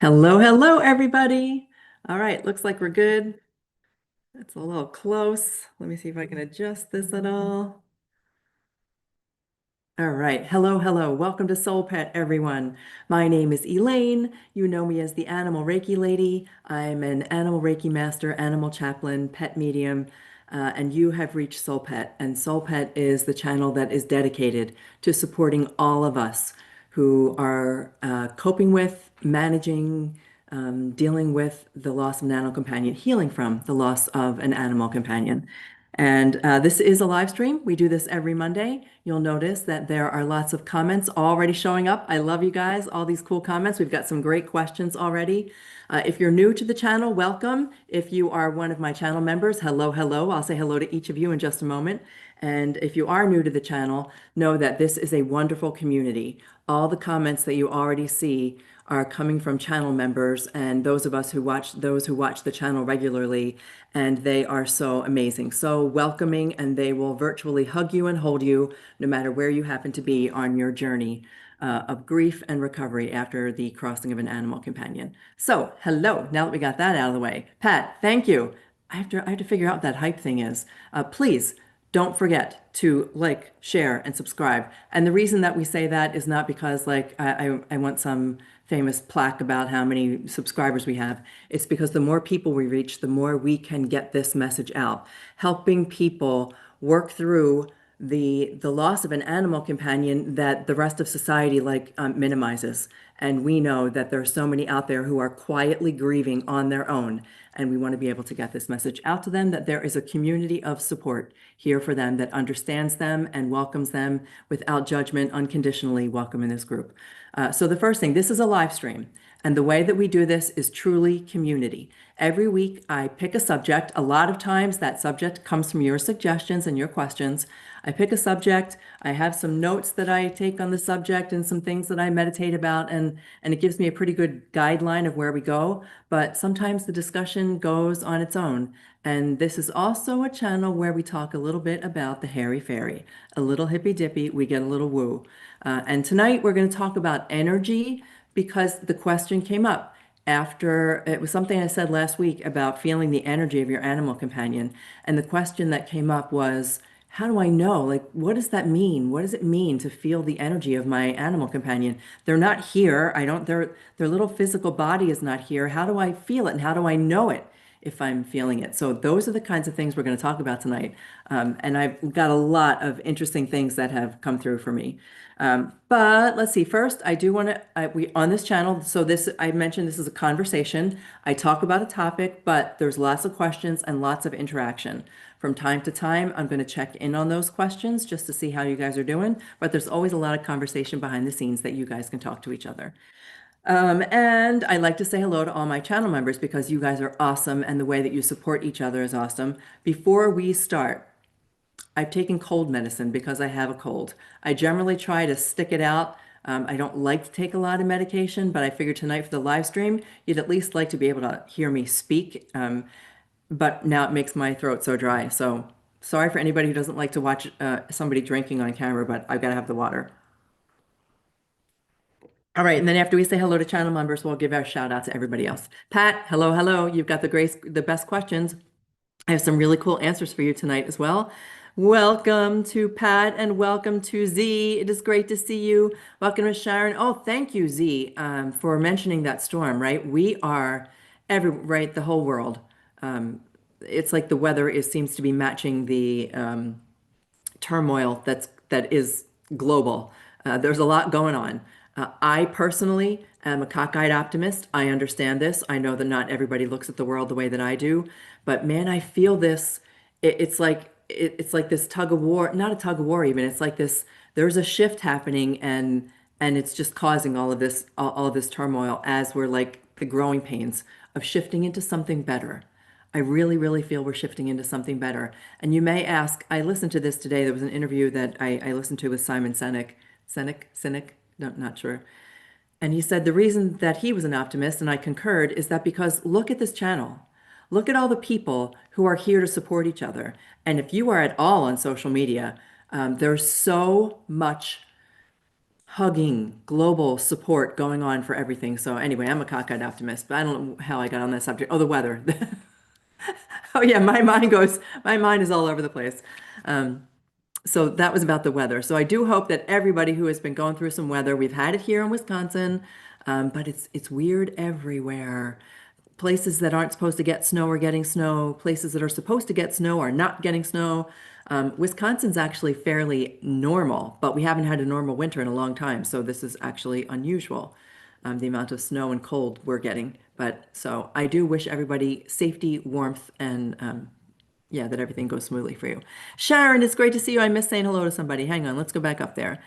Hello, hello, everybody. All right, looks like we're good. It's a little close. Let me see if I can adjust this at all. All right, hello, hello. Welcome to SoulPet, everyone. My name is Elaine. You know me as the Animal Reiki Lady. I'm an Animal Reiki Master, Animal Chaplain, Pet Medium, and you have reached SoulPet. And SoulPet is the channel that is dedicated to supporting all of us who are coping with, managing, dealing with the loss of an animal companion, healing from the loss of an animal companion. And this is a live stream. We do this every Monday. You'll notice that there are lots of comments already showing up. I love you guys, all these cool comments. We've got some great questions already. If you're new to the channel, welcome. If you are one of my channel members, hello, hello. I'll say hello to each of you in just a moment. And if you are new to the channel, know that this is a wonderful community. All the comments that you already see are coming from channel members and those who watch the channel regularly, and they are so amazing, so welcoming, and they will virtually hug you and hold you no matter where you happen to be on your journey of grief and recovery after the crossing of an animal companion. So, hello, now that we got that out of the way. Pat, thank you. I have to figure out what that hype thing is. Please don't forget to like, share, and subscribe. And the reason that we say that is not because I want some famous plaque about how many subscribers we have. It's because the more people we reach, the more we can get this message out, helping people work through the loss of an animal companion that the rest of society minimizes. And we know that there are so many out there who are quietly grieving on their own. And we want to be able to get this message out to them that there is a community of support here for them that understands them and welcomes them without judgment, unconditionally welcome in this group. So the first thing, this is a live stream. And the way that we do this is truly community. Every week, I pick a subject. A lot of times, that subject comes from your suggestions and your questions. I pick a subject. I have some notes that I take on the subject and some things that I meditate about, and it gives me a pretty good guideline of where we go. But sometimes the discussion goes on its own. And this is also a channel where we talk a little bit about the hairy fairy, a little hippy dippy, we get a little woo. And tonight we're going to talk about energy because the question came up after it was something I said last week about feeling the energy of your animal companion. And the question that came up was, how do I know? Like, what does that mean? What does it mean to feel the energy of my animal companion? They're not here. Their little physical body is not here. How do I feel it? And how do I know it if I'm feeling it? So those are the kinds of things we're going to talk about tonight. And I've got a lot of interesting things that have come through for me. But let's see. First, I do want to, we on this channel, so this, I mentioned this is a conversation. I talk about a topic, but there's lots of questions and lots of interaction. From time to time, I'm going to check in on those questions just to see how you guys are doing. But there's always a lot of conversation behind the scenes that you guys can talk to each other. And I like to say hello to all my channel members because you guys are awesome and the way that you support each other is awesome. Before we start, I've taken cold medicine because I have a cold. I generally try to stick it out. I don't like to take a lot of medication, but I figured tonight for the live stream, you'd at least like to be able to hear me speak. But now it makes my throat so dry. So sorry for anybody who doesn't like to watch somebody drinking on camera, but I've got to have the water. All right, and then after we say hello to channel members, we'll give our shout out to everybody else. Pat, hello, hello. You've got the best questions. I have some really cool answers for you tonight as well. Welcome to Pat and welcome to Z. It is great to see you. Welcome to Sharon. Oh, thank you, Z, for mentioning that storm, right? We are right, the whole world. It's like the weather seems to be matching the turmoil that is global. There's a lot going on. I personally am a cockeyed optimist. I understand this. I know that not everybody looks at the world the way that I do, but man, I feel this. It's like this tug of war, not a tug of war even. It's like this. There's a shift happening, and it's just causing all of this turmoil as we're like the growing pains of shifting into something better. I really, really feel we're shifting into something better. And you may ask, I listened to this today. There was an interview that I listened to with Simon Sinek. Sinek? No, not sure. And he said the reason that he was an optimist, and I concurred, is that because look at this channel. Look at all the people who are here to support each other. And if you are at all on social media, there's so much hugging global support going on for everything. So anyway, I'm a cockeyed optimist, but I don't know how I got on that subject. Oh, the weather. Oh yeah, my mind is all over the place. So that was about the weather. So I do hope that everybody who has been going through some weather, we've had it here in Wisconsin, but it's weird everywhere. Places that aren't supposed to get snow are getting snow. Places that are supposed to get snow are not getting snow. Wisconsin's actually fairly normal, but we haven't had a normal winter in a long time. So this is actually unusual, the amount of snow and cold we're getting. But so I do wish everybody safety, warmth, and yeah, that everything goes smoothly for you. Sharon, it's great to see you. I missed saying hello to somebody. Hang on, let's go back up there.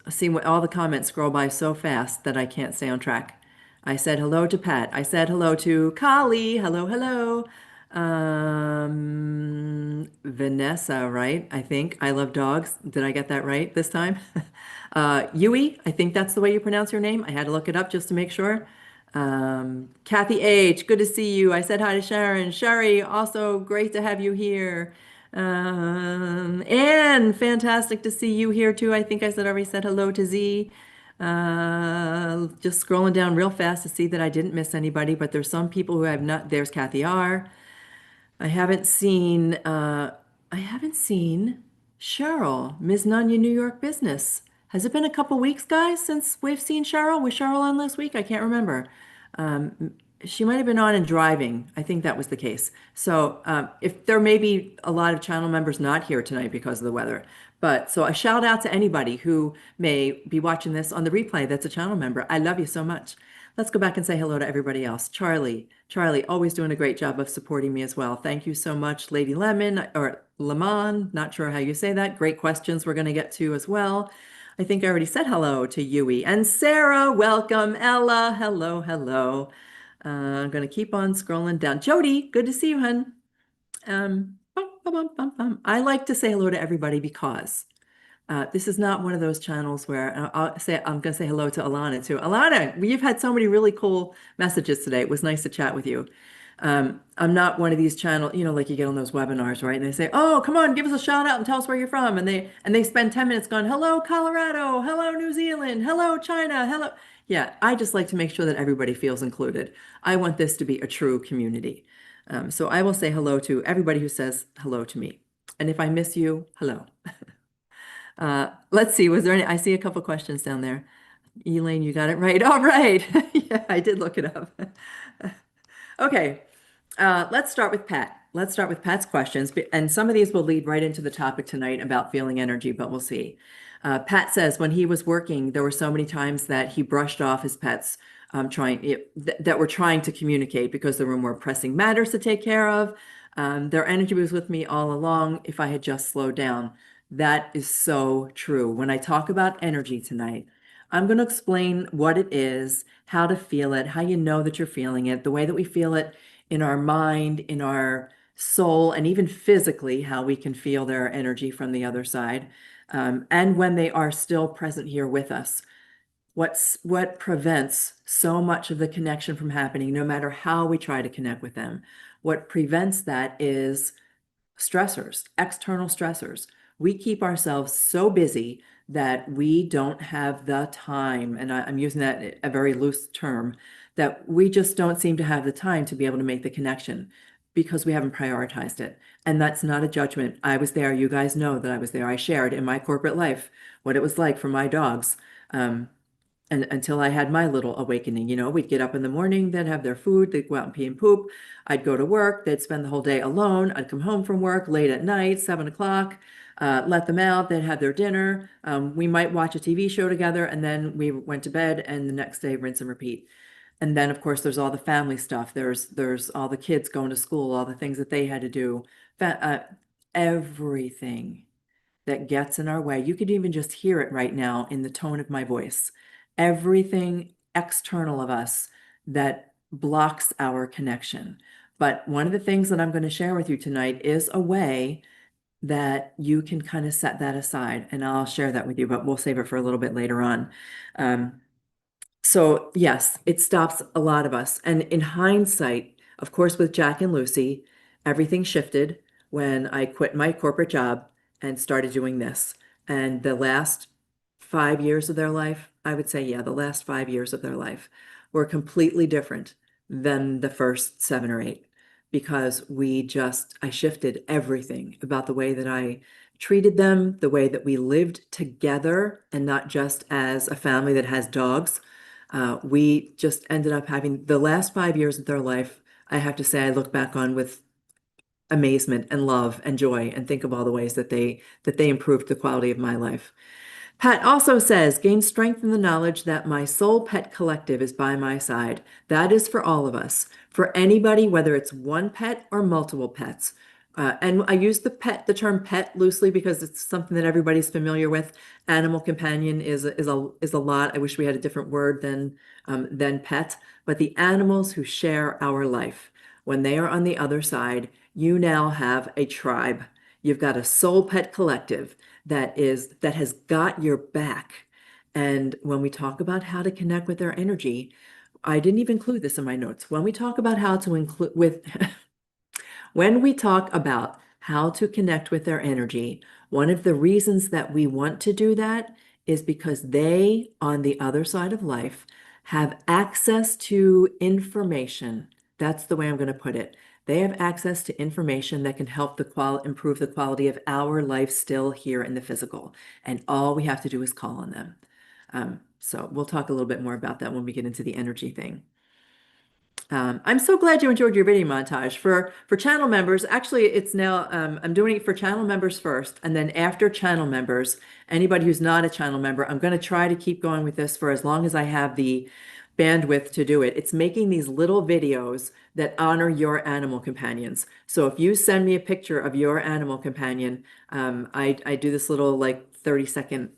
See what all the comments scroll by so fast that I can't stay on track. I said hello to Pat. I said hello to Kali. Hello, hello. Vanessa, right? I think. I love dogs. Did I get that right this time? Yui, I think that's the way you pronounce your name. I had to look it up just to make sure. Kathy H., good to see you. I said hi to Sharon. Sherry, also great to have you here. Anne, fantastic to see you here too. I think I said already said hello to Z. Just scrolling down real fast to see that I didn't miss anybody, but there's some people who have not. There's Kathy R. I haven't seen Cheryl, Ms. Nanya New York Business. Has it been a couple weeks, guys, since we've seen Cheryl? Was Cheryl on last week? I can't remember. She might have been on and driving. I think that was the case. So if there may be a lot of channel members not here tonight because of the weather. But so a shout out to anybody who may be watching this on the replay that's a channel member. I love you so much. Let's go back and say hello to everybody else. Charlie, always doing a great job of supporting me as well. Thank you so much, Lady Lemon or Lemon. Not sure how you say that. Great questions we're going to get to as well. I think I already said hello to Yui and Sarah. Welcome, Ella. Hello, hello. I'm going to keep on scrolling down. Jody, good to see you, hun. I like to say hello to everybody because this is not one of those channels where I'm going to say hello to Alana too. Alana, you've had so many really cool messages today. It was nice to chat with you. I'm not one of these channels, like you get on those webinars, right? And they say, "Oh, come on, give us a shout out and tell us where you're from." And they spend 10 minutes going, "Hello, Colorado. Hello, New Zealand. Hello, China. Hello." Yeah, I just like to make sure that everybody feels included. I want this to be a true community. So I will say hello to everybody who says hello to me. And if I miss you, hello. Let's see, was there any, I see a couple questions down there. Elaine, you got it right. All right. Yeah, I did look it up. Okay, let's start with Pat. Let's start with Pat's questions. And some of these will lead right into the topic tonight about feeling energy, but we'll see. Pat says when he was working, there were so many times that he brushed off his pets that were trying to communicate because there were more pressing matters to take care of. Their energy was with me all along if I had just slowed down. That is so true. When I talk about energy tonight, I'm going to explain what it is, how to feel it, how you know that you're feeling it, the way that we feel it in our mind, in our soul, and even physically, how we can feel their energy from the other side, and when they are still present here with us. What prevents so much of the connection from happening, no matter how we try to connect with them? What prevents that is stressors, external stressors. We keep ourselves so busy that we don't have the time, and I'm using that a very loose term, that we just don't seem to have the time to be able to make the connection because we haven't prioritized it. And that's not a judgment. I was there. You guys know that I was there. I shared in my corporate life what it was like for my dogs. And until I had my little awakening, we'd get up in the morning, they'd have their food, they'd go out and pee and poop. I'd go to work, they'd spend the whole day alone. I'd come home from work late at night, 7 o'clock, let them out, they'd have their dinner. We might watch a TV show together, and then we went to bed, and the next day, rinse and repeat. And then, of course, there's all the family stuff. There's all the kids going to school, all the things that they had to do, everything that gets in our way. You could even just hear it right now in the tone of my voice. Everything external of us that blocks our connection. But one of the things that I'm going to share with you tonight is a way that you can kind of set that aside. And I'll share that with you, but we'll save it for a little bit later on. So yes, it stops a lot of us. And in hindsight, of course, with Jack and Lucy, everything shifted when I quit my corporate job and started doing this. And the last 5 years of their life, I would say, yeah, the last 5 years of their life were completely different than the first 7 or 8 because I shifted everything about the way that I treated them, the way that we lived together, and not just as a family that has dogs. We just ended up having the last 5 years of their life. I have to say, I look back on with amazement and love and joy and think of all the ways that they improved the quality of my life. Pat also says, gain strength in the knowledge that my soul pet collective is by my side. That is for all of us, for anybody, whether it's one pet or multiple pets. And I use the term pet loosely because it's something that everybody's familiar with. Animal companion is a lot. I wish we had a different word than pet, but the animals who share our life. When they are on the other side, you now have a tribe. You've got a soul pet collective that has got your back. And when we talk about how to connect with their energy, I didn't even include this in my notes. When we talk about how to include with when we talk about how to connect with their energy, one of the reasons that we want to do that is because they, on the other side of life, have access to information. That's the way I'm going to put it. They have access to information that can help improve the quality of our life still here in the physical. And all we have to do is call on them. So we'll talk a little bit more about that when we get into the energy thing. I'm so glad you enjoyed your video montage. For channel members, actually, it's now, I'm doing it for channel members first, and then after channel members, anybody who's not a channel member, I'm going to try to keep going with this for as long as I have the bandwidth to do it. It's making these little videos that honor your animal companions. So if you send me a picture of your animal companion, I do this little like 30-second,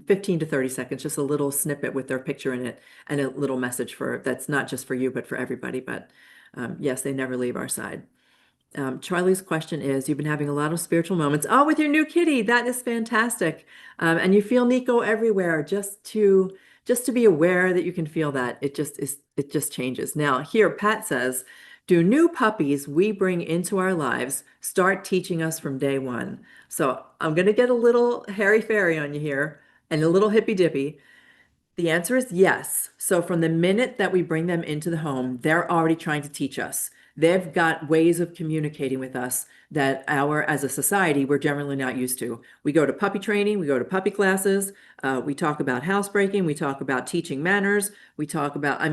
15 to 30 seconds, just a little snippet with their picture in it and a little message that's not just for you, but for everybody. But yes, they never leave our side. Charlie's question is, you've been having a lot of spiritual moments. Oh, with your new kitty, that is fantastic. And you feel Nico everywhere. Just to be aware that you can feel that. It just changes. Now, here, Pat says, do new puppies we bring into our lives start teaching us from day one? So I'm going to get a little hairy fairy on you here and a little hippy dippy. The answer is yes. So from the minute that we bring them into the home, they're already trying to teach us. They've got ways of communicating with us that as a society, we're generally not used to. We go to puppy training, we go to puppy classes, we talk about housebreaking, we talk about teaching manners, we talk about, I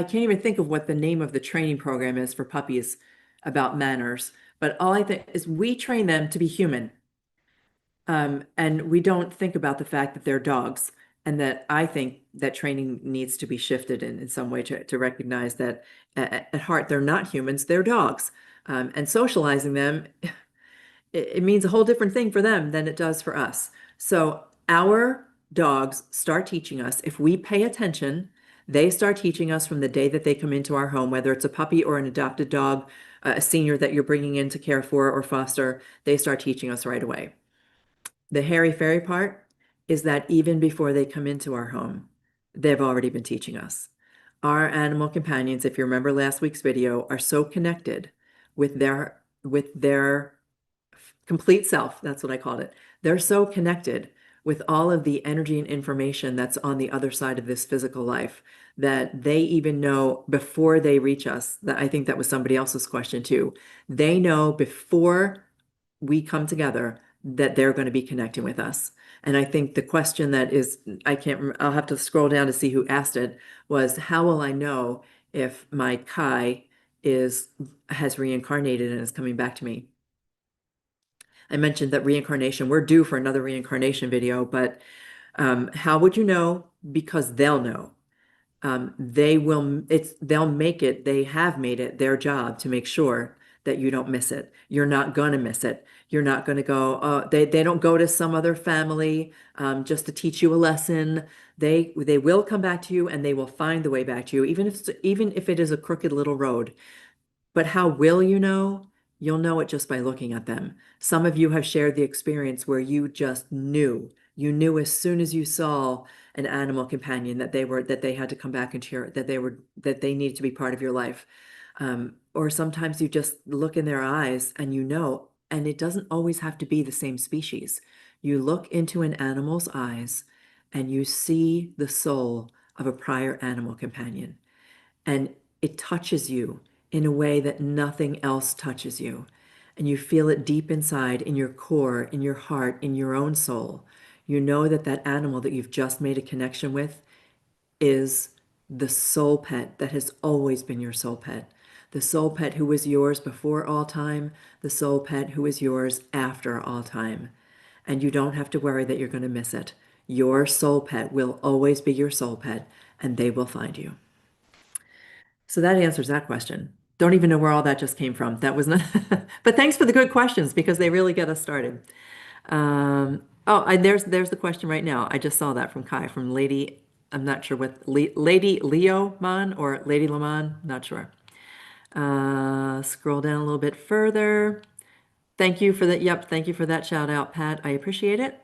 can't even think of what the name of the training program is for puppies about manners, but all I think is we train them to be human. And we don't think about the fact that they're dogs, and that I think that training needs to be shifted in some way to recognize that at heart, they're not humans, they're dogs. And socializing them, it means a whole different thing for them than it does for us. So our dogs start teaching us. If we pay attention, they start teaching us from the day that they come into our home, whether it's a puppy or an adopted dog, a senior that you're bringing in to care for or foster, they start teaching us right away. The hairy fairy part is that even before they come into our home, they've already been teaching us. Our animal companions, if you remember last week's video, are so connected with their complete self. That's what I called it. They're so connected with all of the energy and information that's on the other side of this physical life that they even know before they reach us. That I think that was somebody else's question too. They know before we come together that they're going to be connecting with us. And I think the question that is, I'll have to scroll down to see who asked it, was how will I know if my Kai has reincarnated and is coming back to me? I mentioned that reincarnation, we're due for another reincarnation video, but how would you know? Because they'll know. They'll make it, they have made it their job to make sure that you don't miss it. You're not gonna miss it. You're not gonna go, they don't go to some other family just to teach you a lesson. They will come back to you and they will find the way back to you, even if it is a crooked little road. But how will you know? You'll know it just by looking at them. Some of you have shared the experience where you just knew. You knew as soon as you saw an animal companion that they had to come back into that they needed to be part of your life. Or sometimes you just look in their eyes and you know, and it doesn't always have to be the same species. You look into an animal's eyes and you see the soul of a prior animal companion, and it touches you in a way that nothing else touches you. And you feel it deep inside, in your core, in your heart, in your own soul. You know that that animal that you've just made a connection with is the soul pet that has always been your soul pet. The soul pet who was yours before all time, the soul pet who is yours after all time. And you don't have to worry that you're going to miss it. Your soul pet will always be your soul pet, and they will find you. So that answers that question. Don't even know where all that just came from. That was not, but thanks for the good questions because they really get us started. There's the question right now. I just saw that from Kai, from Lady, I'm not sure what, Lady Leo Man or Lady Lamon, not sure. Scroll down a little bit further. Thank you for that. Yep, thank you for that shout out, Pat. I appreciate it.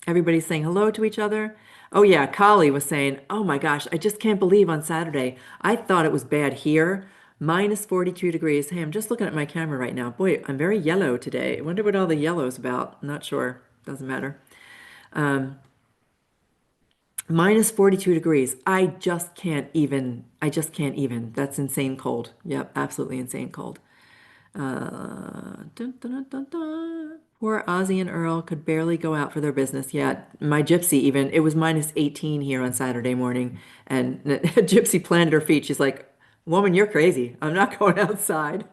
Everybody's saying hello to each other. Oh yeah, Kali was saying, "Oh my gosh, I just can't believe on Saturday. I thought it was bad here. Minus 42 degrees. Hey, I'm just looking at my camera right now. Boy, I'm very yellow today. I wonder what all the yellow's about. Not sure. Doesn't matter. Minus 42 degrees. I just can't even. That's insane cold. Yep, absolutely insane cold. Dun, dun, dun, dun, dun. Poor Ozzy and Earl could barely go out for their business yet. My Gypsy even, it was minus 18 here on Saturday morning, and Gypsy planted her feet. She's like, "Woman, you're crazy. I'm not going outside."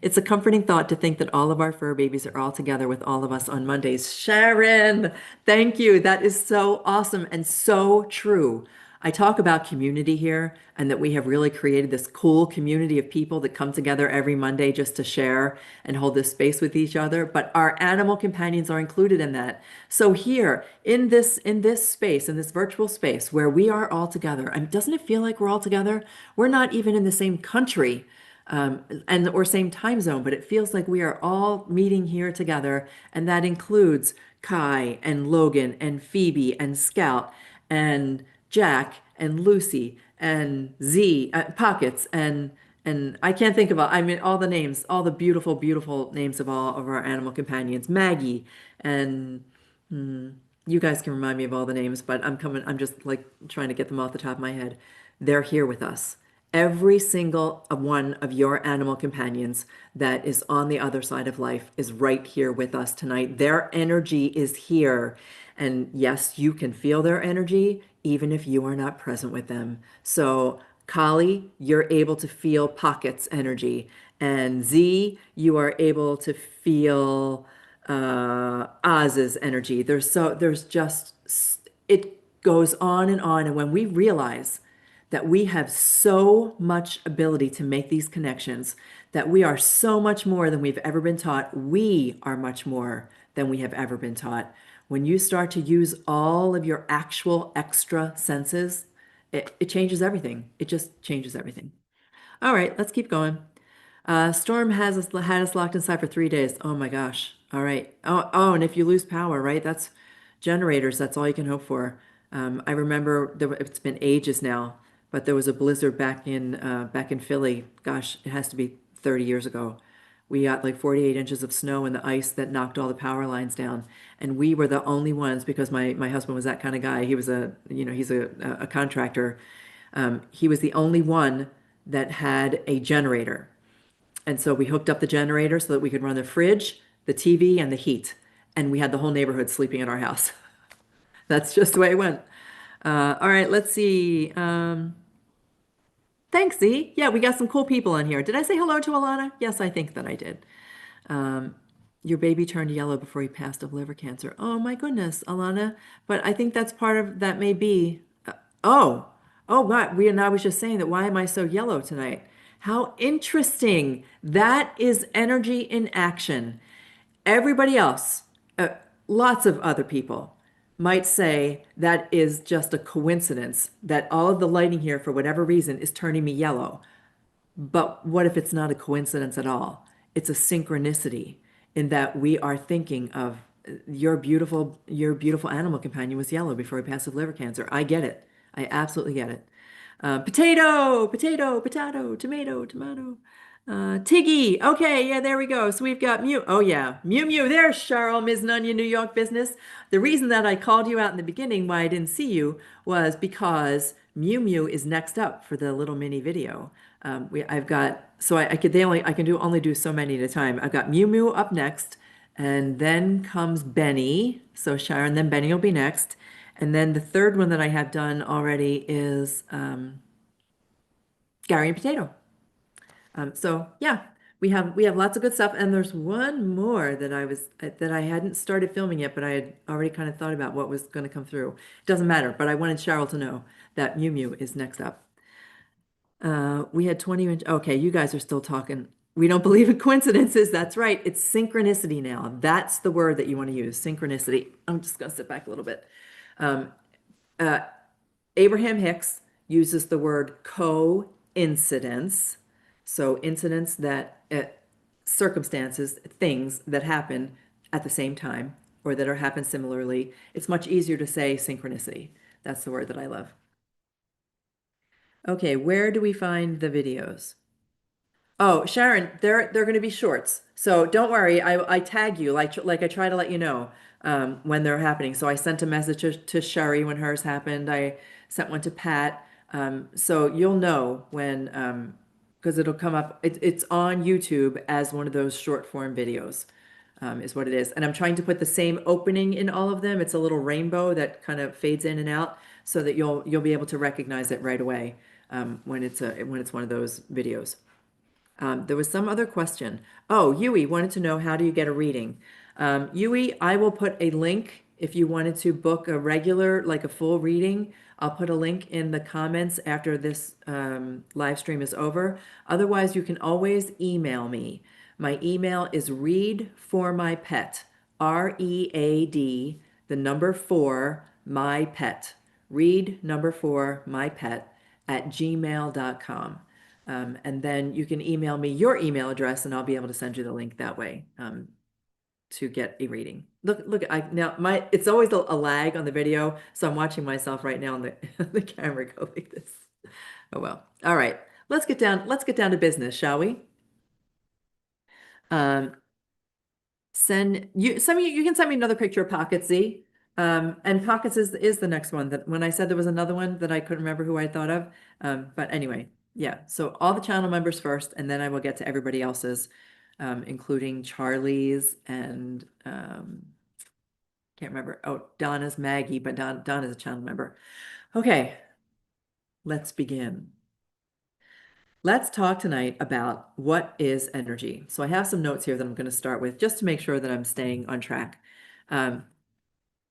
It's a comforting thought to think that all of our fur babies are all together with all of us on Mondays. Sharon, thank you. That is so awesome and so true. I talk about community here and that we have really created this cool community of people that come together every Monday just to share and hold this space with each other. But our animal companions are included in that. So here in this space, in this virtual space where we are all together, I mean, doesn't it feel like we're all together? We're not even in the same country and or same time zone, but it feels like we are all meeting here together, and that includes Kai and Logan and Phoebe and Scout and Jack and Lucy and Z Pockets and I can't think of all, I mean all the names, all the beautiful, beautiful names of all of our animal companions, Maggie and you guys can remind me of all the names, but I'm just like trying to get them off the top of my head. They're here with us. Every single one of your animal companions that is on the other side of life is right here with us tonight. Their energy is here. And yes, you can feel their energy even if you are not present with them. So, Kali, you're able to feel Pocket's energy. And Z, you are able to feel Oz's energy. There's just, it goes on and on. And when we realize that we have so much ability to make these connections, that we are so much more than we've ever been taught. We are much more than we have ever been taught. When you start to use all of your actual extra senses, it changes everything. It just changes everything. All right, let's keep going. Storm had us locked inside for 3 days. Oh my gosh. All right. Oh, and if you lose power, right? That's generators. That's all you can hope for. I remember it's been ages now, but there was a blizzard back in Philly. Gosh, it has to be 30 years ago. We got like 48 inches of snow and the ice that knocked all the power lines down. And we were the only ones because my husband was that kind of guy. He was he's a contractor. He was the only one that had a generator. And so we hooked up the generator so that we could run the fridge, the TV, and the heat. And we had the whole neighborhood sleeping in our house. That's just the way it went. All right, let's see. Thanks, Z. Yeah, we got some cool people on here. Did I say hello to Alana? Yes, I think that I did. Your baby turned yellow before he passed of liver cancer. Oh my goodness, Alana. But I think that's part of that may be. Oh, oh, God. I was just saying that. Why am I so yellow tonight? How interesting. That is energy in action. Everybody else, lots of other people might say that is just a coincidence that all of the lighting here, for whatever reason, is turning me yellow. But what if it's not a coincidence at all? It's a synchronicity in that we are thinking of your beautiful animal companion was yellow before he passed of liver cancer. I get it. I absolutely get it. Potato, potato, potato, tomato, tomato. Tiggy. Okay, yeah, there we go. So we've got Mew. Oh yeah, Mew Mew. There's Charles, Ms. Nunya, New York business. The reason that I called you out in the beginning, why I didn't see you, was because Mew Mew is next up for the little mini video. I've got so I could they only I can do only do so many at a time. I've got Mew Mew up next, and then comes Benny. So Sharon, then Benny will be next, and then the third one that I have done already is Gary and Potato. So yeah, we have lots of good stuff, and there's one more that I hadn't started filming yet, but I had already kind of thought about what was going to come through. It doesn't matter, but I wanted Cheryl to know that Mew Mew is next up. We had 20 inch. Okay, you guys are still talking. We don't believe in coincidences. That's right. It's synchronicity now. That's the word that you want to use. Synchronicity. I'm just going to sit back a little bit. Abraham Hicks uses the word coincidence. So incidents circumstances, things that happen at the same time or that are happen similarly. It's much easier to say synchronicity. That's the word that I love. Okay, where do we find the videos? Oh, Sharon, they're going to be shorts. So don't worry. I tag you like I try to let you know when they're happening. So I sent a message to Sherry when hers happened. I sent one to Pat. So you'll know when because it'll come up. It's on YouTube as one of those short form videos. Is what it is. And I'm trying to put the same opening in all of them. It's a little rainbow that kind of fades in and out so that you'll be able to recognize it right away when it's one of those videos. There was some other question. Oh, Yui wanted to know, how do you get a reading? Yui, I will put a link if you wanted to book a regular, like a full reading. I'll put a link in the comments after this live stream is over. Otherwise, you can always email me. My email is read4mypet, READ, the number four, my pet, read number four, my pet, at gmail.com. And then you can email me your email address and I'll be able to send you the link that way to get a reading. Look, it's always a lag on the video, so I'm watching myself right now on the camera go like this. Oh well. All right. Let's get down to business, shall we? Um, you can send me another picture of Pocket Z. And Pockets is the next one that when I said there was another one that I couldn't remember who I thought of. But anyway, yeah. So all the channel members first, and then I will get to everybody else's, including Charlie's and can't remember. Oh, Donna's Maggie, but Donna's a channel member. Okay, let's begin. Let's talk tonight about what is energy. So I have some notes here that I'm going to start with just to make sure that I'm staying on track.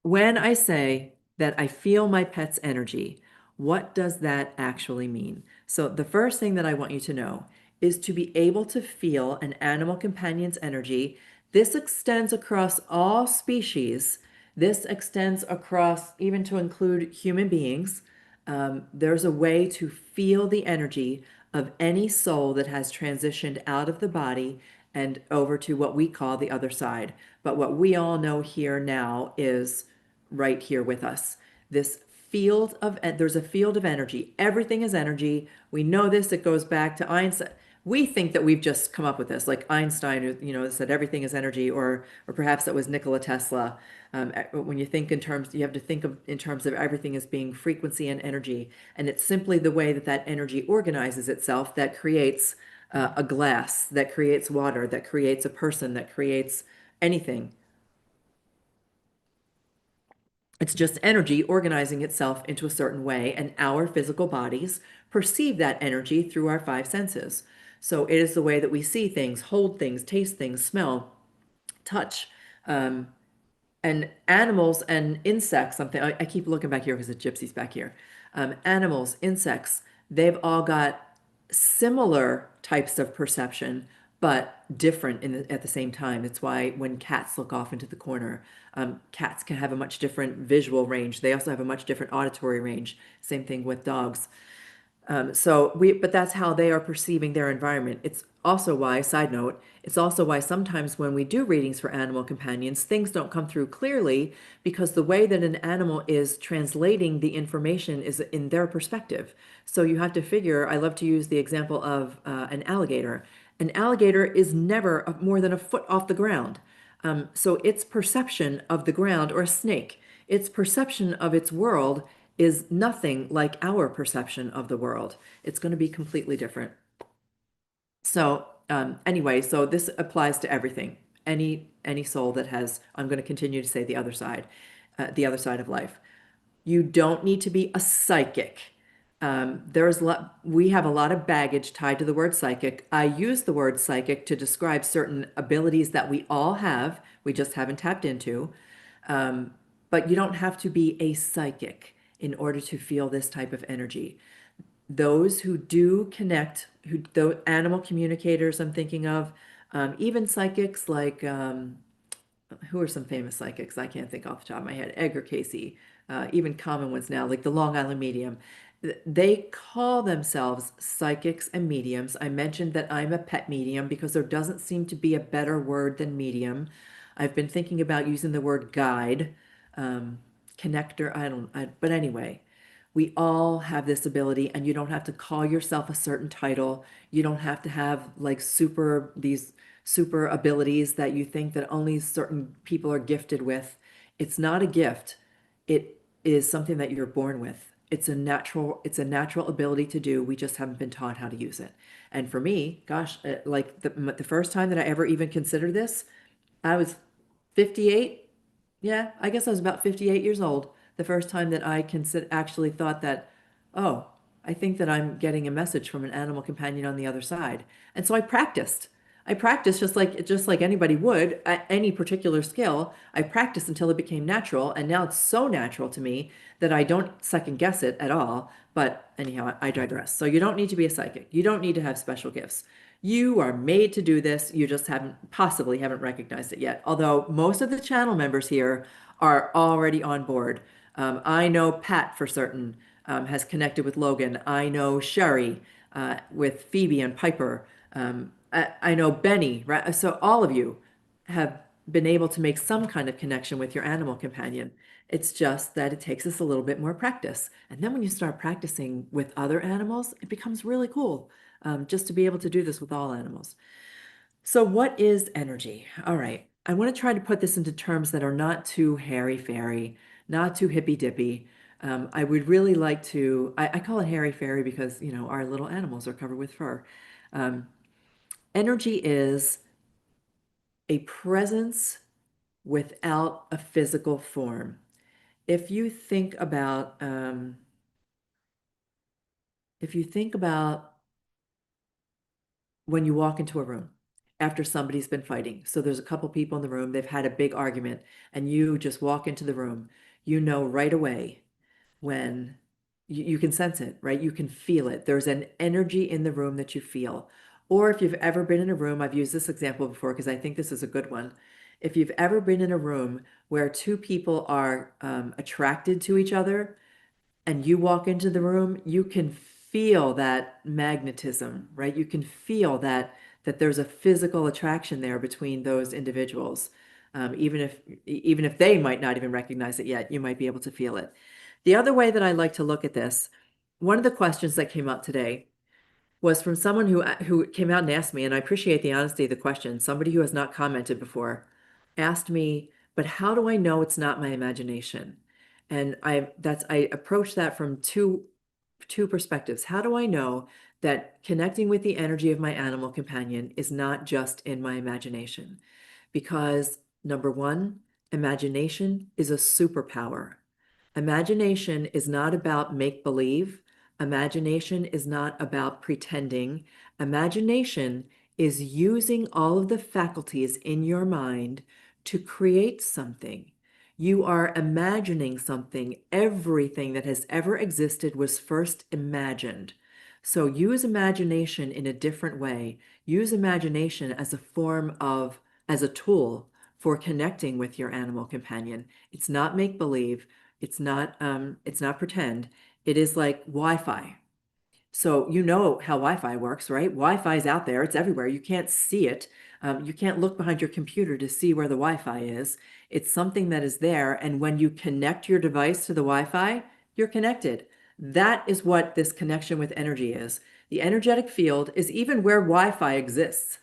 When I say that I feel my pet's energy, what does that actually mean? So the first thing that I want you to know is to be able to feel an animal companion's energy. This extends across all species. This extends across even to include human beings. There's a way to feel the energy of any soul that has transitioned out of the body and over to what we call the other side. But what we all know here now is right here with us. This there's a field of energy. Everything is energy. We know this. It goes back to Einstein. We think that we've just come up with this, like Einstein, who said everything is energy, or perhaps that was Nikola Tesla. When you think in terms, you have to think of in terms of everything as being frequency and energy, and it's simply the way that that energy organizes itself that creates a glass, that creates water, that creates a person, that creates anything. It's just energy organizing itself into a certain way, and our physical bodies perceive that energy through our five senses. So it is the way that we see things, hold things, taste things, smell, touch. And animals and insects, something I keep looking back here because the gypsy's back here. Animals, insects, they've all got similar types of perception, but different at the same time. It's why when cats look off into the corner, cats can have a much different visual range. They also have a much different auditory range. Same thing with dogs. But that's how they are perceiving their environment. It's also why, side note, it's also why sometimes when we do readings for animal companions, things don't come through clearly because the way that an animal is translating the information is in their perspective. So you have to figure, I love to use the example of an alligator. An alligator is never more than a foot off the ground. So its perception of the ground, or a snake, its perception of its world is nothing like our perception of the world. It's going to be completely different. So anyway, so this applies to everything. Any soul that has, I'm going to continue to say the other side of life. You don't need to be a psychic. We have a lot of baggage tied to the word psychic. I use the word psychic to describe certain abilities that we all have, we just haven't tapped into. But you don't have to be a psychic in order to feel this type of energy. Those who do connect, the animal communicators I'm thinking of, even psychics like who are some famous psychics? I can't think off the top of my head. Edgar Casey, even common ones now, like the Long Island Medium. They call themselves psychics and mediums. I mentioned that I'm a pet medium because there doesn't seem to be a better word than medium. I've been thinking about using the word guide, connector. But anyway, we all have this ability, and you don't have to call yourself a certain title. You don't have to have like these super abilities that you think that only certain people are gifted with. It's not a gift. It is something that you're born with. It's a natural ability to do. We just haven't been taught how to use it. And for me, gosh, like the first time that I ever even considered this, I was 58. Yeah, I guess I was about 58 years old the first time that I actually thought that, oh, I think that I'm getting a message from an animal companion on the other side. And so I practiced. I practiced just like anybody would at any particular skill. I practiced until it became natural, and now it's so natural to me that I don't second guess it at all. But anyhow, I digress. So you don't need to be a psychic. You don't need to have special gifts. You are made to do this. You just haven't recognized it yet. Although most of the channel members here are already on board. I know Pat for certain has connected with Logan. I know Sherry with Phoebe and Piper. I know Benny, right? So all of you have been able to make some kind of connection with your animal companion. It's just that it takes us a little bit more practice. And then when you start practicing with other animals, it becomes really cool just to be able to do this with all animals. So, what is energy? All right. I want to try to put this into terms that are not too hairy-fairy, not too hippy-dippy. I would really like to, I call it hairy-fairy because, our little animals are covered with fur. Um, Energy is a presence without a physical form. If you think about, if you think about when you walk into a room after somebody's been fighting. So there's a couple people in the room, they've had a big argument, and you just walk into the room. You know right away when you can sense it, right? You can feel it. There's an energy in the room that you feel. Or if you've ever been in a room, I've used this example before because I think this is a good one. If you've ever been in a room where two people are attracted to each other, and you walk into the room, you can feel that magnetism, right? You can feel that there's a physical attraction there between those individuals. Even if they might not even recognize it yet, you might be able to feel it. The other way that I like to look at this, one of the questions that came up today was from someone who came out and asked me, and I appreciate the honesty of the question. Somebody who has not commented before asked me, but how do I know it's not my imagination? And I approach that from two perspectives. How do I know that connecting with the energy of my animal companion is not just in my imagination? Because number one, imagination is a superpower. Imagination is not about make believe. Imagination is not about pretending. Imagination is using all of the faculties in your mind to create something. You are imagining something. Everything that has ever existed was first imagined. So use imagination in a different way. Use imagination as as a tool for connecting with your animal companion. It's not make believe. It's not pretend. It is like Wi-Fi. So you know how Wi-Fi works, right? Wi-Fi is out there. It's everywhere. You can't see it. You can't look behind your computer to see where the Wi-Fi is. It's something that is there. And when you connect your device to the Wi-Fi, you're connected. That is what this connection with energy is. The energetic field is even where Wi-Fi exists.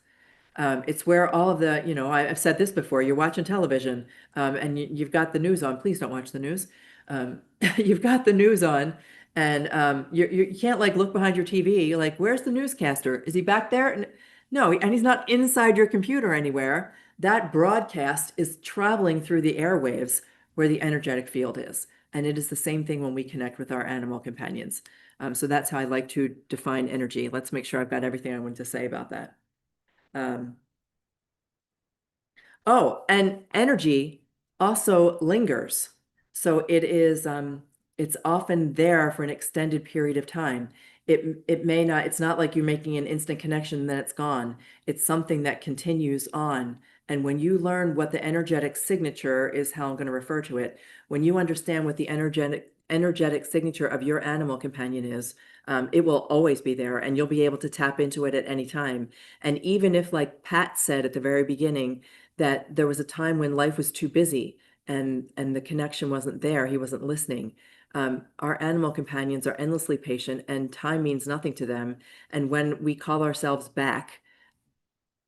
It's where all of the, I've said this before, you're watching television, and you've got the news on. Please don't watch the news. Um, you've got the news on, and you can't like look behind your TV. You're like, where's the newscaster? Is he back there? No, and he's not inside your computer anywhere. That broadcast is traveling through the airwaves where the energetic field is. And it is the same thing when we connect with our animal companions. So that's how I like to define energy. Let's make sure I've got everything I wanted to say about that. Um, Oh, and energy also lingers. So it's often there for an extended period of time. It may not, it's not like you're making an instant connection and then it's gone. It's something that continues on. And when you learn what the energetic signature is, how I'm going to refer to it, when you understand what the energetic signature of your animal companion is, it will always be there and you'll be able to tap into it at any time. And even if, like Pat said at the very beginning, that there was a time when life was too busy and the connection wasn't there. He wasn't listening. Our animal companions are endlessly patient and time means nothing to them. And when we call ourselves back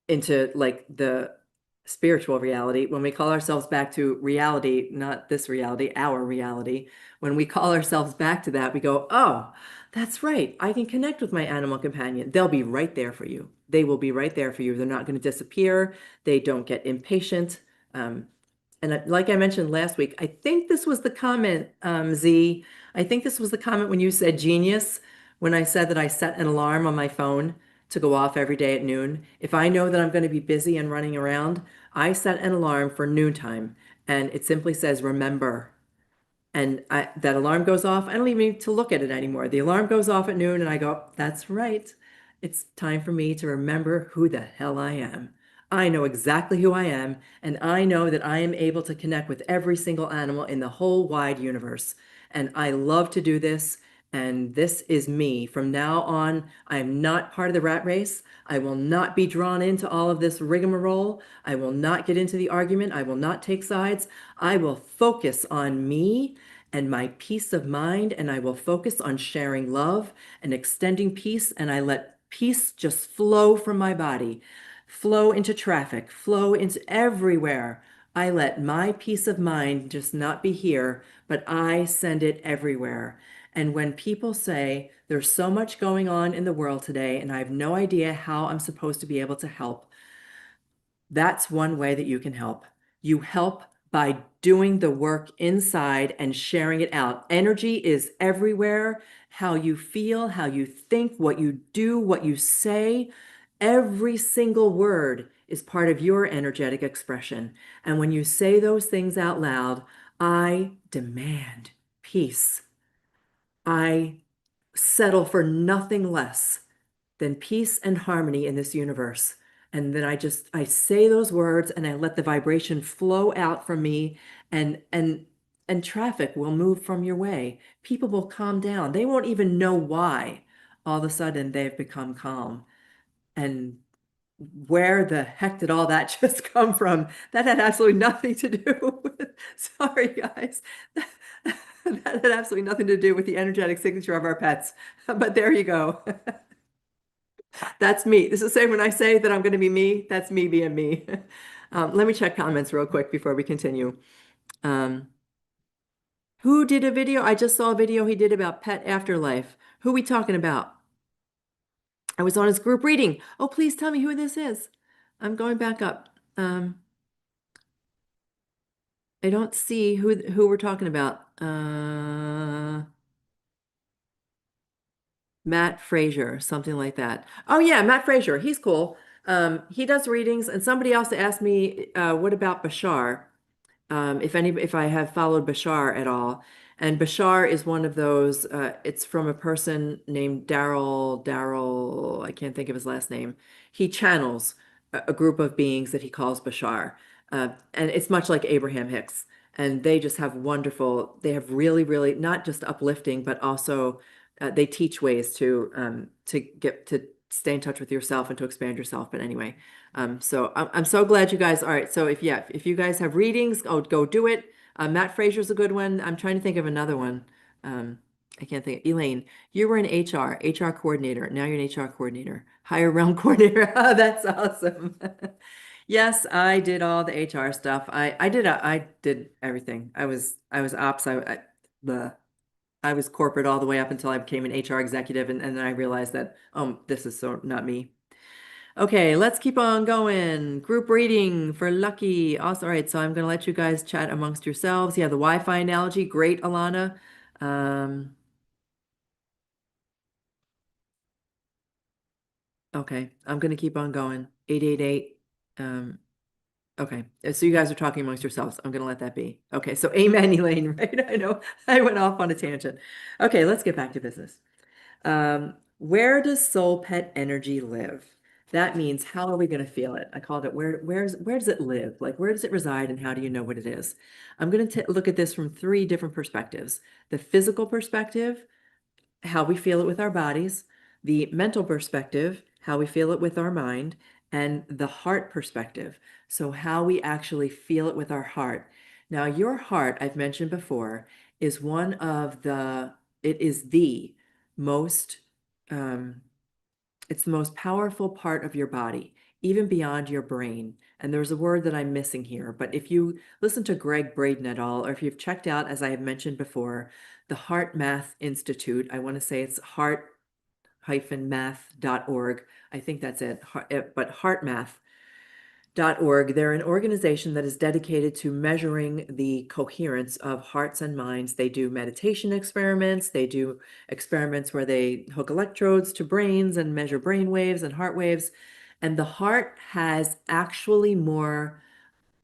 into like the spiritual reality, when we call ourselves back to reality, not this reality, our reality, when we call ourselves back to that, we go, oh, that's right. I can connect with my animal companion. They'll be right there for you. They will be right there for you. They're not going to disappear. They don't get impatient. Um, like I mentioned last week, I think this was the comment, Z. I think this was the comment when you said genius, when I said that I set an alarm on my phone to go off every day at noon. If I know that I'm going to be busy and running around, I set an alarm for noontime, and it simply says, remember. And that alarm goes off. I don't even need to look at it anymore. The alarm goes off at noon, and I go, that's right. It's time for me to remember who the hell I am. I know exactly who I am, and I know that I am able to connect with every single animal in the whole wide universe. And I love to do this. And this is me. From now on, I am not part of the rat race. I will not be drawn into all of this rigmarole. I will not get into the argument. I will not take sides. I will focus on me and my peace of mind, and I will focus on sharing love and extending peace, and I let peace just flow from my body, flow into traffic, flow into everywhere. I let my peace of mind just not be here, but I send it everywhere. And when people say, there's so much going on in the world today, and I have no idea how I'm supposed to be able to help, that's one way that you can help. You help by doing the work inside and sharing it out. Energy is everywhere. How you feel, how you think, what you do, what you say, every single word is part of your energetic expression. And when you say those things out loud, I demand peace. I settle for nothing less than peace and harmony in this universe. And then I say those words and I let the vibration flow out from me and traffic will move from your way. People will calm down. They won't even know why. All of a sudden they've become calm. And where the heck did all that just come from? That had absolutely nothing to do with, sorry guys. That had absolutely nothing to do with the energetic signature of our pets. But there you go. That's me. This is the same when I say that I'm going to be me, that's me being me. Let me check comments real quick before we continue. Um, who did a video? I just saw a video he did about pet afterlife. Who are we talking about? I was on his group reading. Oh, please tell me who this is. I'm going back up. I don't see who we're talking about. Matt Frazier, something like that. Oh yeah, Matt Frazier. He's cool. He does readings, and somebody else asked me, what about Bashar? If I have followed Bashar at all. And Bashar is one of those, it's from a person named Daryl, I can't think of his last name. He channels a group of beings that he calls Bashar. And it's much like Abraham Hicks. And they just have wonderful, they have really, really not just uplifting, but also they teach ways to get to stay in touch with yourself and to expand yourself. But anyway, so I'm so glad you guys. All right, so if you guys have readings, go do it. Matt Frazier's a good one. I'm trying to think of another one. Um, I can't think. Elaine, you were an HR coordinator. Now you're an HR coordinator, higher realm coordinator. Oh, that's awesome. Yes, I did all the HR stuff. I did everything. I was ops. I was corporate all the way up until I became an HR executive, and then I realized that, this is so not me. Okay, let's keep on going. Group reading for Lucky. Awesome. All right, so I'm going to let you guys chat amongst yourselves. Yeah, the Wi-Fi analogy. Great, Alana. Um, okay, I'm going to keep on going. 888. Um, okay, so you guys are talking amongst yourselves. I'm going to let that be. Okay, so amen, Elaine, right? I know I went off on a tangent. Okay, let's get back to business. Where does soul pet energy live? That means how are we going to feel it? I called it where does it live? Like where does it reside and how do you know what it is? I'm going to look at this from three different perspectives. The physical perspective, how we feel it with our bodies, the mental perspective, how we feel it with our mind, and the heart perspective. So how we actually feel it with our heart. Now, your heart, I've mentioned before, is it is the most, um, it's the most powerful part of your body, even beyond your brain. And there's a word that I'm missing here, but if you listen to Greg Braden et al., or if you've checked out, as I have mentioned before, the Heart Math Institute, I want to say it's heart-math.org. I think that's it, but heartmath.org. They're an organization that is dedicated to measuring the coherence of hearts and minds. They do meditation experiments. They do experiments where they hook electrodes to brains and measure brain waves and heart waves. And the heart has actually more,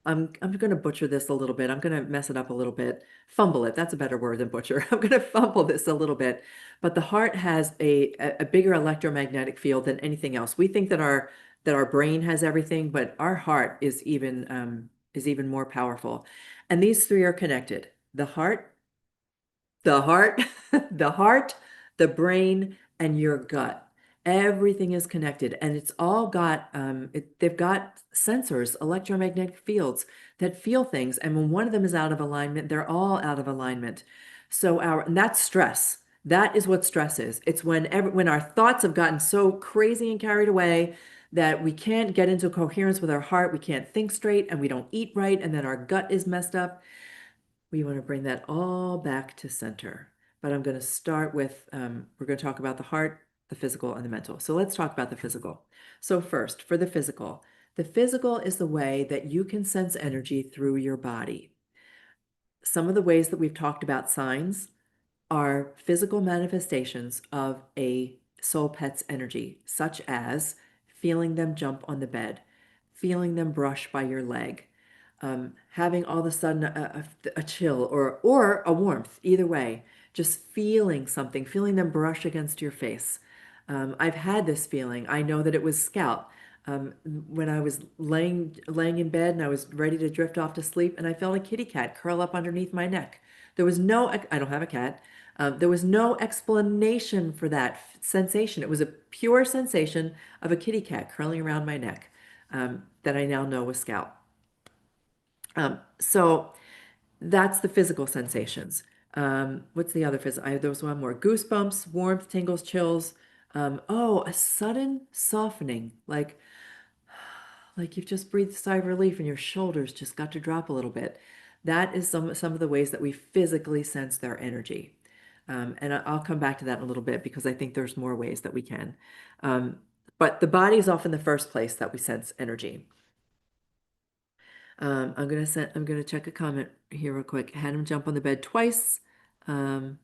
I'm going to butcher this a little bit. I'm going to mess it up a little bit. Fumble it. That's a better word than butcher. I'm going to fumble this a little bit. But the heart has a bigger electromagnetic field than anything else. We think that our brain has everything, but our heart is even more powerful. And these three are connected. The heart, the heart, the brain, and your gut. Everything is connected, and it's all got they've got sensors, electromagnetic fields that feel things. And when one of them is out of alignment, they're all out of alignment. And that's stress. That is what stress is. It's when our thoughts have gotten so crazy and carried away that we can't get into coherence with our heart, we can't think straight, and we don't eat right, and then our gut is messed up. We want to bring that all back to center. But I'm going to start with, we're going to talk about the heart, the physical, and the mental. So let's talk about the physical. So first, for the physical is the way that you can sense energy through your body. Some of the ways that we've talked about signs are physical manifestations of a soul pet's energy, such as feeling them jump on the bed, feeling them brush by your leg, having all of a sudden a chill or a warmth, either way, just feeling something, feeling them brush against your face. I've had this feeling. I know that it was Scout. When I was laying in bed and I was ready to drift off to sleep, and I felt a kitty cat curl up underneath my neck. There was no, I don't have a cat. There was no explanation for that sensation. It was a pure sensation of a kitty cat curling around my neck, that I now know was Scout. So that's the physical sensations. What's the other physical? There was one more: goosebumps, warmth, tingles, chills. A sudden softening, like you've just breathed a sigh of relief and your shoulders just got to drop a little bit. That is some of the ways that we physically sense their energy. And I'll come back to that in a little bit because I think there's more ways that we can. But the body is often the first place that we sense energy. I'm gonna check a comment here real quick. Had him jump on the bed twice. Um,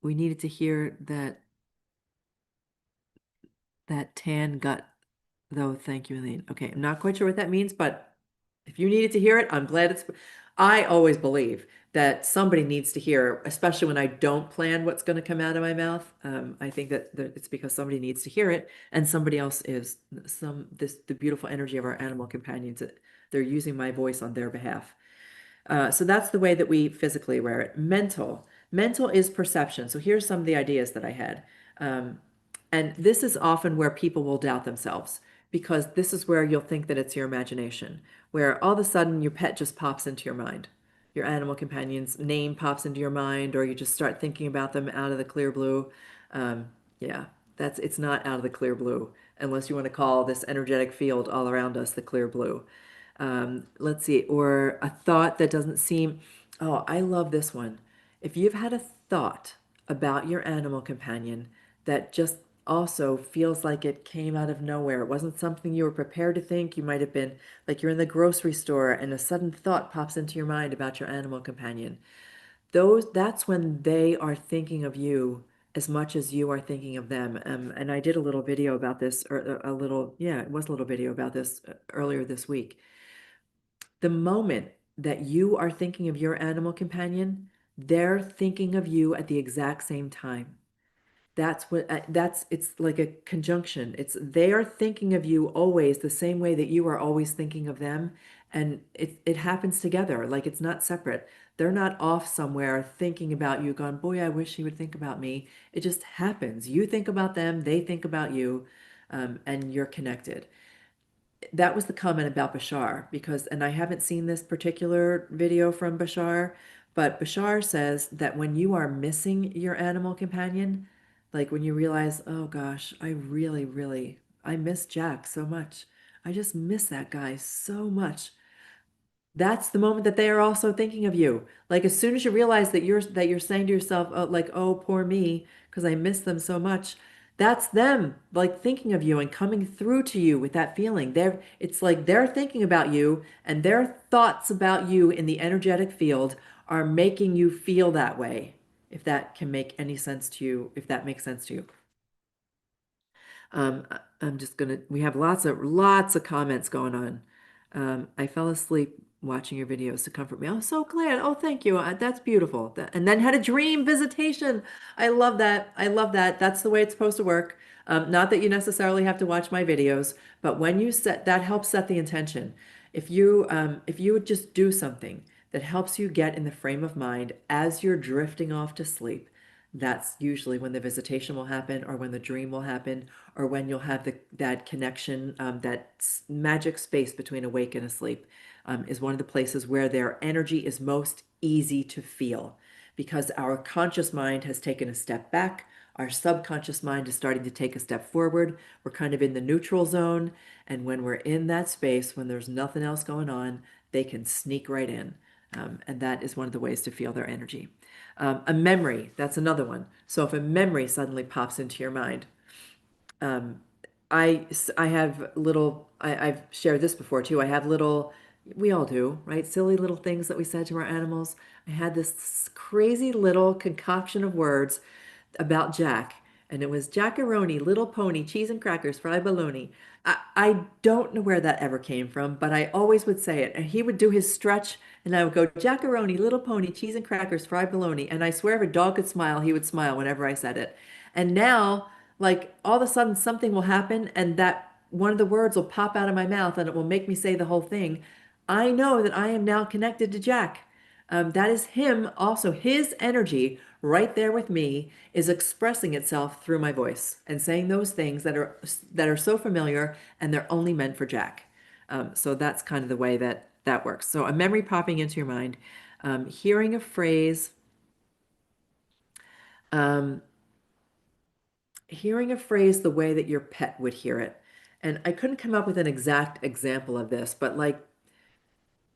we needed to hear that tan gut, though. Thank you, Elaine. Okay, I'm not quite sure what that means, but if you needed to hear it, I'm glad it's. I always believe that somebody needs to hear, especially when I don't plan what's going to come out of my mouth. I think that it's because somebody needs to hear it, and somebody else is the beautiful energy of our animal companions. They're using my voice on their behalf. So that's the way that we physically wear it. Mental is perception. So here's some of the ideas that I had. And this is often where people will doubt themselves because this is where you'll think that it's your imagination, where all of a sudden your pet just pops into your mind. your animal companion's name pops into your mind, or you just start thinking about them out of the clear blue, um, yeah, it's not out of the clear blue, unless you want to call this energetic field all around us the clear blue. Let's see, or a thought that doesn't seem, oh, I love this one. If you've had a thought about your animal companion that just also feels like it came out of nowhere, it wasn't something you were prepared to think, you might have been like you're in the grocery store and a sudden thought pops into your mind about your animal companion. That's when they are thinking of you as much as you are thinking of them. And I did a little video about this, or yeah, it was a little video about this earlier this week. The moment that you are thinking of your animal companion, they're thinking of you at the exact same time. It's like a conjunction. It's they are thinking of you always the same way that you are always thinking of them. And it happens together. Like it's not separate. They're not off somewhere thinking about you, going, boy, I wish he would think about me. It just happens. You think about them, they think about you, and you're connected. That was the comment about Bashar because, and I haven't seen this particular video from Bashar, but Bashar says that when you are missing your animal companion, like when you realize, oh gosh, I miss Jack so much. I just miss that guy so much. That's the moment that they are also thinking of you. Like as soon as you realize that you're saying to yourself, oh, like, oh, poor me, because I miss them so much. That's them like thinking of you and coming through to you with that feeling. It's like they're thinking about you and their thoughts about you in the energetic field are making you feel that way. If that can make any sense to you, if that makes sense to you. I'm just gonna, we have lots of comments going on. I fell asleep watching your videos to comfort me. I'm so glad. Oh, thank you. That's beautiful. And then had a dream visitation. I love that. I love that. That's the way it's supposed to work. Not that you necessarily have to watch my videos, but when you set, that helps set the intention. If you would just do something that helps you get in the frame of mind as you're drifting off to sleep, that's usually when the visitation will happen or when the dream will happen or when you'll have that connection, that magic space between awake and asleep, is one of the places where their energy is most easy to feel because our conscious mind has taken a step back. Our subconscious mind is starting to take a step forward. We're kind of in the neutral zone. And when we're in that space, when there's nothing else going on, they can sneak right in. And that is one of the ways to feel their energy. A memory, that's another one. So if a memory suddenly pops into your mind, I have I've shared this before too. I have little, we all do, right? Silly little things that we said to our animals. I had this crazy little concoction of words about Jack, and it was Jackaroni, little pony, cheese and crackers, fried bologna. I don't know where that ever came from, but I always would say it. And he would do his stretch, and I would go, Jackaroni, little pony, cheese and crackers, fried bologna. And I swear if a dog could smile, he would smile whenever I said it. And now, like all of a sudden something will happen and that one of the words will pop out of my mouth and it will make me say the whole thing. I know that I am now connected to Jack. That is him also. His energy right there with me is expressing itself through my voice and saying those things that are so familiar and they're only meant for Jack. So that's kind of the way that that works. So a memory popping into your mind, hearing a phrase, um, hearing a phrase the way that your pet would hear it. And I couldn't come up with an exact example of this, but like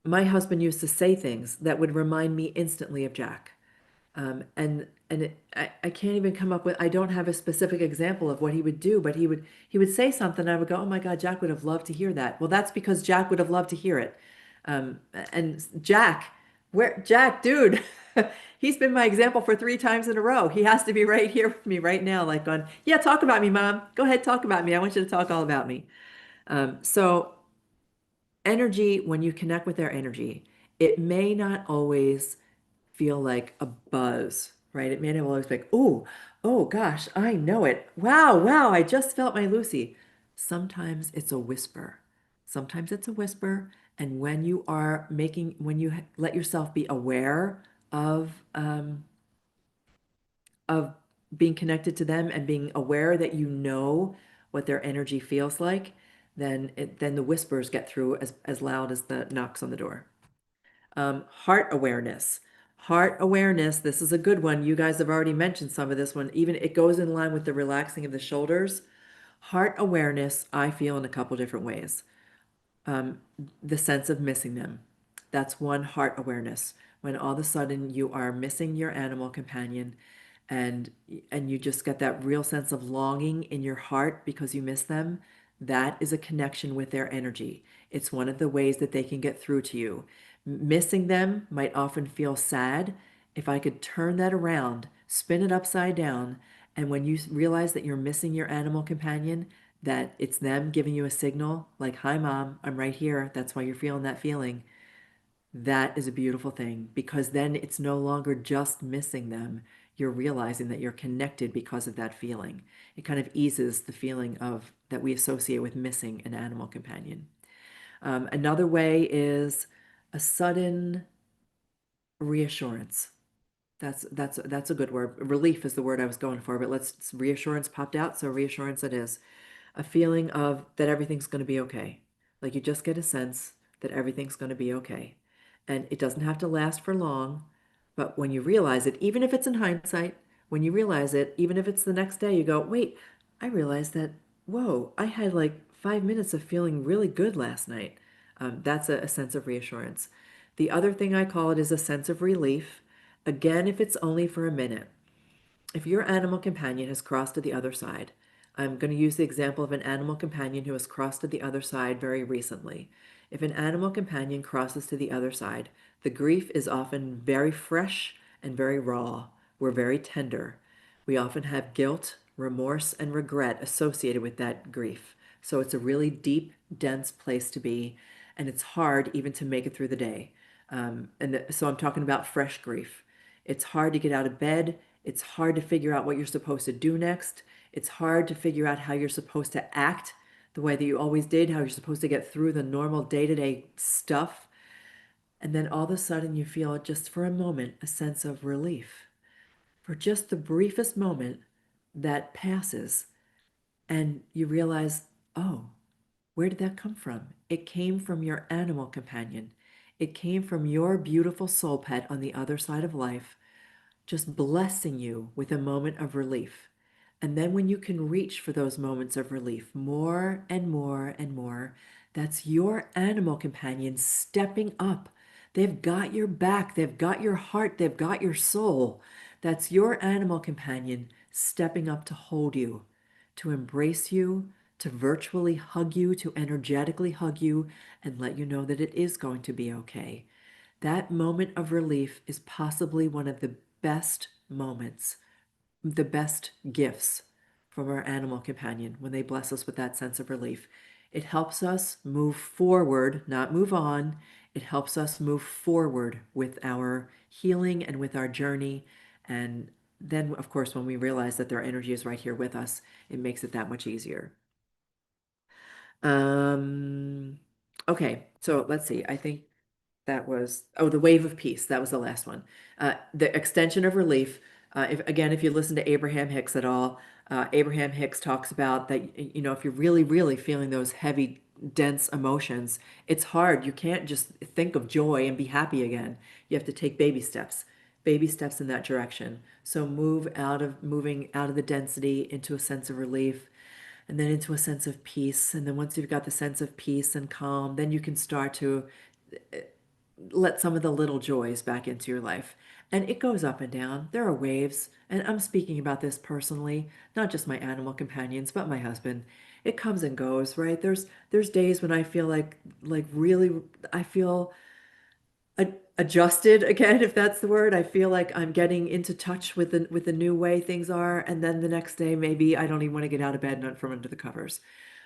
my husband used to say things that would remind me instantly of Jack. I can't even come up with, I don't have a specific example of what he would do, but he would say something and I would go, oh my God, Jack would have loved to hear that. Well, that's because Jack would have loved to hear it. And Jack, dude, he's been my example for 3 times in a row. He has to be right here with me right now, like going, yeah, talk about me, Mom. Go ahead, talk about me. I want you to talk all about me. So energy, when you connect with their energy, it may not always feel like a buzz, right? It may not always be like, oh gosh, I know it. Wow, wow, I just felt my Lucy. Sometimes it's a whisper. Sometimes it's a whisper. And when you are making, when you let yourself be aware of, um, of being connected to them and being aware that you know what their energy feels like, then the whispers get through as loud as the knocks on the door. Heart awareness. Heart awareness, this is a good one. You guys have already mentioned some of this one. Even it goes in line with the relaxing of the shoulders. Heart awareness, I feel in a couple different ways. The sense of missing them. That's one heart awareness. When all of a sudden you are missing your animal companion and you just get that real sense of longing in your heart because you miss them, that is a connection with their energy. It's one of the ways that they can get through to you. Missing them might often feel sad. If I could turn that around, spin it upside down, and when you realize that you're missing your animal companion, that it's them giving you a signal like, hi, mom, I'm right here. That's why you're feeling that feeling. That is a beautiful thing because then it's no longer just missing them. You're realizing that you're connected because of that feeling. It kind of eases the feeling of that we associate with missing an animal companion. Another way is a sudden reassurance. That's a good word. Relief is the word I was going for, but let's reassurance popped out, so reassurance it is. A feeling of that everything's going to be okay. Like you just get a sense that everything's going to be okay. And it doesn't have to last for long, but when you realize it, even if it's in hindsight, when you realize it, even if it's the next day, you go, wait, I realized that, whoa, I had like 5 minutes of feeling really good last night. That's a sense of reassurance. The other thing I call it is a sense of relief. Again, if it's only for a minute. If your animal companion has crossed to the other side, I'm going to use the example of an animal companion who has crossed to the other side very recently. If an animal companion crosses to the other side, the grief is often very fresh and very raw. We're very tender. We often have guilt, remorse, and regret associated with that grief. So it's a really deep, dense place to be, and it's hard even to make it through the day. So I'm talking about fresh grief. It's hard to get out of bed. It's hard to figure out what you're supposed to do next. It's hard to figure out how you're supposed to act the way that you always did, how you're supposed to get through the normal day-to-day stuff. And then all of a sudden you feel just for a moment a sense of relief. For just the briefest moment that passes and you realize, oh, where did that come from? It came from your animal companion. It came from your beautiful soul pet on the other side of life just blessing you with a moment of relief. And then when you can reach for those moments of relief more and more and more, that's your animal companion stepping up. They've got your back, they've got your heart, they've got your soul. That's your animal companion stepping up to hold you, to embrace you, to virtually hug you, to energetically hug you, and let you know that it is going to be okay. That moment of relief is possibly one of the best moments, the best gifts from our animal companion when they bless us with that sense of relief. It helps us move forward, not move on. It helps us move forward with our healing and with our journey. And then, of course, when we realize that their energy is right here with us, it makes it that much easier. Um, okay, so let's see. I think that was, oh, the wave of peace. That was the last one. The extension of relief. If you listen to Abraham Hicks at all, Abraham Hicks talks about that, if you're really, really feeling those heavy, dense emotions, it's hard. You can't just think of joy and be happy again. You have to take baby steps in that direction. So moving out of the density into a sense of relief and then into a sense of peace. And then once you've got the sense of peace and calm, then you can start to let some of the little joys back into your life. And it goes up and down. There are waves. And I'm speaking about this personally, not just my animal companions, but my husband. It comes and goes, right? There's days when I feel like really I feel adjusted again, if that's the word. I feel like I'm getting into touch with the new way things are. And then the next day, maybe I don't even want to get out of bed and from under the covers.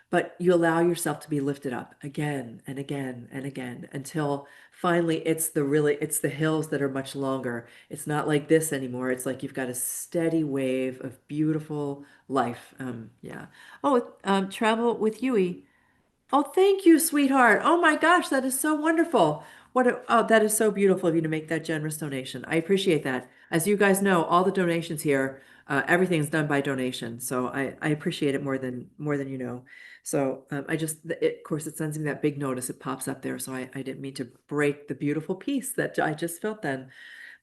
But you allow yourself to be lifted up again and again and again until finally it's the hills that are much longer. It's not like this anymore. It's like you've got a steady wave of beautiful life. Yeah. Oh, travel with Yui. Oh, thank you, sweetheart. Oh my gosh, that is so wonderful. Oh, that is so beautiful of you to make that generous donation. I appreciate that. As you guys know, all the donations here, everything's done by donation. So I appreciate it more than you know. So of course, it sends me that big notice. It pops up there. So I didn't mean to break the beautiful peace that I just felt then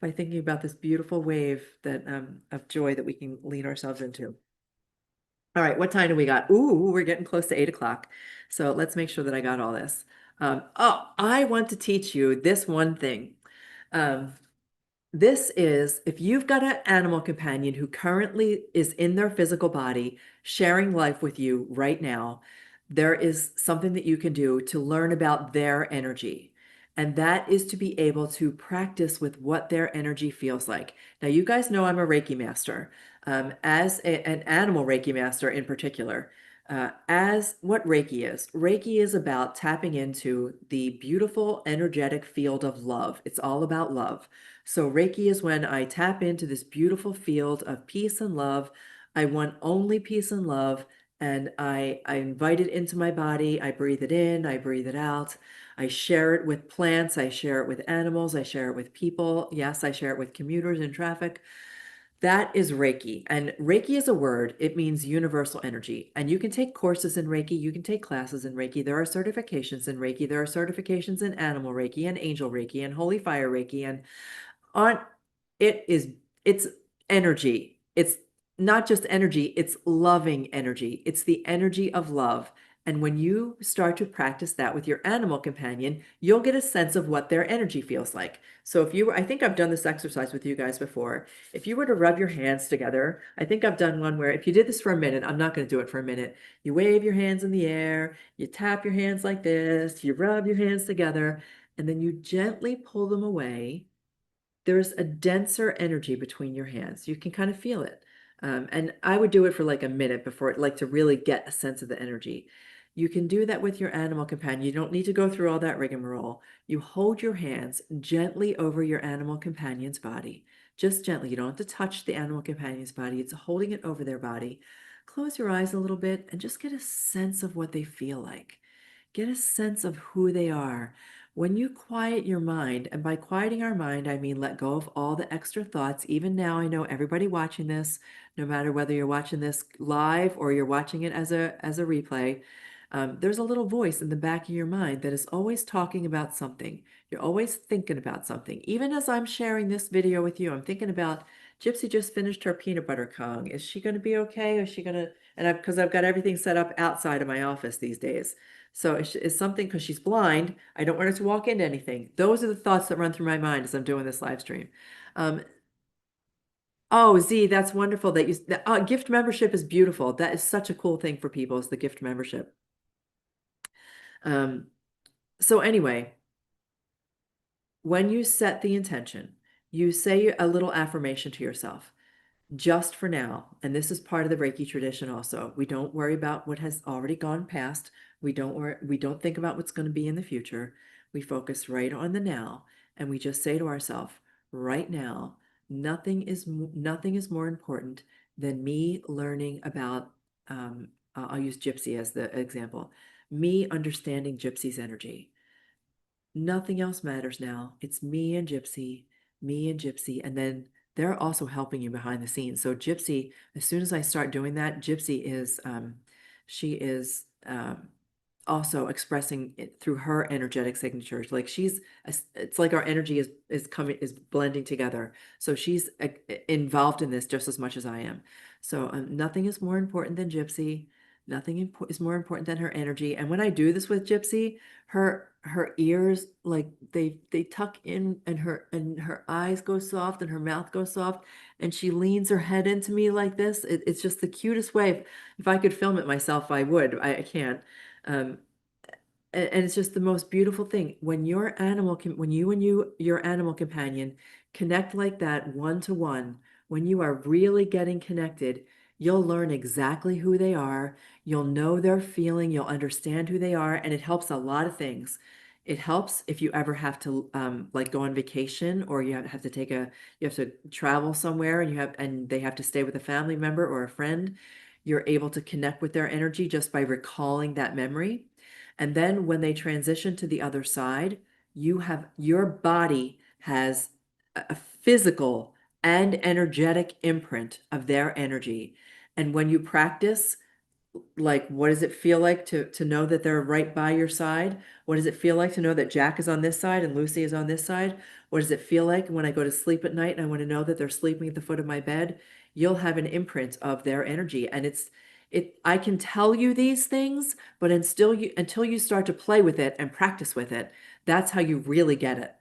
by thinking about this beautiful wave that of joy that we can lean ourselves into. All right, what time do we got? Ooh, we're getting close to 8 o'clock. So let's make sure that I got all this. Oh, I want to teach you this one thing. Um, this is if you've got an animal companion who currently is in their physical body, sharing life with you right now, there is something that you can do to learn about their energy. And that is to be able to practice with what their energy feels like. Now, you guys know I'm a Reiki master, an animal Reiki master in particular. As what Reiki is about tapping into the beautiful energetic field of love. It's all about love. So Reiki is when I tap into this beautiful field of peace and love. I want only peace and love, and I invite it into my body. I breathe it in, I breathe it out. I share it with plants, I share it with animals, I share it with people. Yes, I share it with commuters in traffic. That is Reiki. And Reiki is a word. It means universal energy. And you can take courses in Reiki. You can take classes in Reiki. There are certifications in Reiki. There are certifications in animal Reiki and angel Reiki and holy fire Reiki and on it is it's energy. It's not just energy, it's loving energy. It's the energy of love. And when you start to practice that with your animal companion, you'll get a sense of what their energy feels like. So I think I've done this exercise with you guys before. If you were to rub your hands together, I think I've done one where if you did this for a minute, I'm not going to do it for a minute. You wave your hands in the air, you tap your hands like this, you rub your hands together, and then you gently pull them away. There's a denser energy between your hands. You can kind of feel it. And I would do it for like a minute before it, like to really get a sense of the energy. You can do that with your animal companion. You don't need to go through all that rigmarole. You hold your hands gently over your animal companion's body, just gently. You don't have to touch the animal companion's body. It's holding it over their body. Close your eyes a little bit and just get a sense of what they feel like. Get a sense of who they are. When you quiet your mind, and by quieting our mind, I mean let go of all the extra thoughts. Even now, I know everybody watching this, no matter whether you're watching this live or you're watching it as a replay, there's a little voice in the back of your mind that is always talking about something. You're always thinking about something. Even as I'm sharing this video with you, I'm thinking about Gypsy just finished her peanut butter Kong. Is she going to be okay? Is she going to, because I've got everything set up outside of my office these days. So it's something because she's blind. I don't want her to walk into anything. Those are the thoughts that run through my mind as I'm doing this live stream. Um, oh, Z, that's wonderful that gift membership is beautiful. That is such a cool thing for people is the gift membership. Um, so anyway, when you set the intention, you say a little affirmation to yourself. Just for now. And this is part of the Reiki tradition also. We don't worry about what has already gone past. We don't think about what's going to be in the future. We focus right on the now and we just say to ourselves, right now, nothing is more important than me learning about I'll use Gypsy as the example. Me understanding Gypsy's energy. Nothing else matters now. It's me and Gypsy, me and Gypsy. And then they're also helping you behind the scenes. So Gypsy, as soon as I start doing that, Gypsy is she is also expressing it through her energetic signatures. Like it's like our energy is blending together. So she's involved in this just as much as I am. So nothing is more important than Gypsy. Is more important than her energy. And when I do this with Gypsy, her ears like they tuck in and her eyes go soft and her mouth goes soft and she leans her head into me like this. It's just the cutest way. If I could film it myself, I would. I can't. Um, and it's just the most beautiful thing when when you and your animal companion connect like that one to one. When you are really getting connected, you'll learn exactly who they are. You'll know their feeling. You'll understand who they are, and it helps a lot of things. It helps if you ever have to like go on vacation or you have to travel somewhere and they have to stay with a family member or a friend. You're able to connect with their energy just by recalling that memory. And then when they transition to the other side, your body has a physical and energetic imprint of their energy. And when you practice, like, what does it feel like to know that they're right by your side? What does it feel like to know that Jack is on this side and Lucy is on this side? What does it feel like when I go to sleep at night and I want to know that they're sleeping at the foot of my bed? You'll have an imprint of their energy. And I can tell you these things, but until you start to play with it and practice with it, that's how you really get it,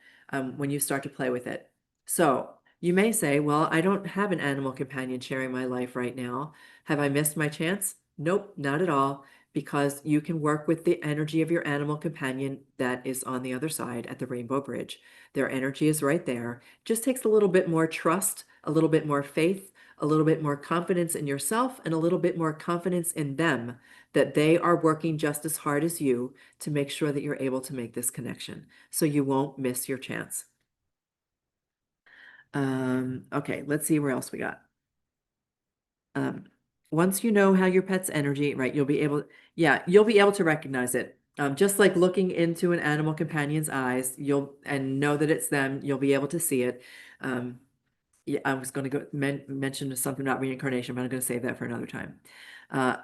when you start to play with it. So you may say, well, I don't have an animal companion sharing my life right now. Have I missed my chance? Nope, not at all, because you can work with the energy of your animal companion that is on the other side at the Rainbow Bridge. Their energy is right there. Just takes a little bit more trust, a little bit more faith, a little bit more confidence in yourself, and a little bit more confidence in them that they are working just as hard as you to make sure that you're able to make this connection so you won't miss your chance. Okay, let's see where else we got. Um, Once you know how your pet's energy, right, you'll be able to recognize it. Just like looking into an animal companion's eyes, and know that it's them, you'll be able to see it. Um, yeah, I was going to mention something about reincarnation, but I'm going to save that for another time. Uh,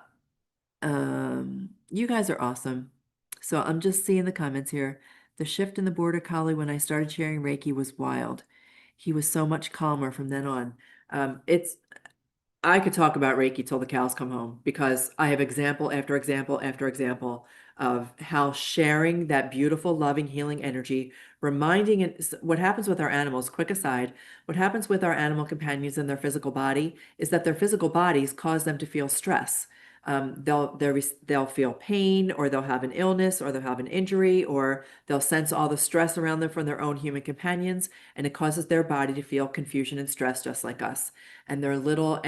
you guys are awesome. So I'm just seeing the comments here. The shift in the border collie when I started sharing Reiki was wild. He was so much calmer from then on. It's I could talk about Reiki till the cows come home because I have example after example after example of how sharing that beautiful, loving, healing energy, reminding it what happens with our animals. Quick aside, what happens with our animal companions and their physical body is that their physical bodies cause them to feel stress. They'll feel pain, or they'll have an illness, or they'll have an injury, or they'll sense all the stress around them from their own human companions, and it causes their body to feel confusion and stress just like us. And their little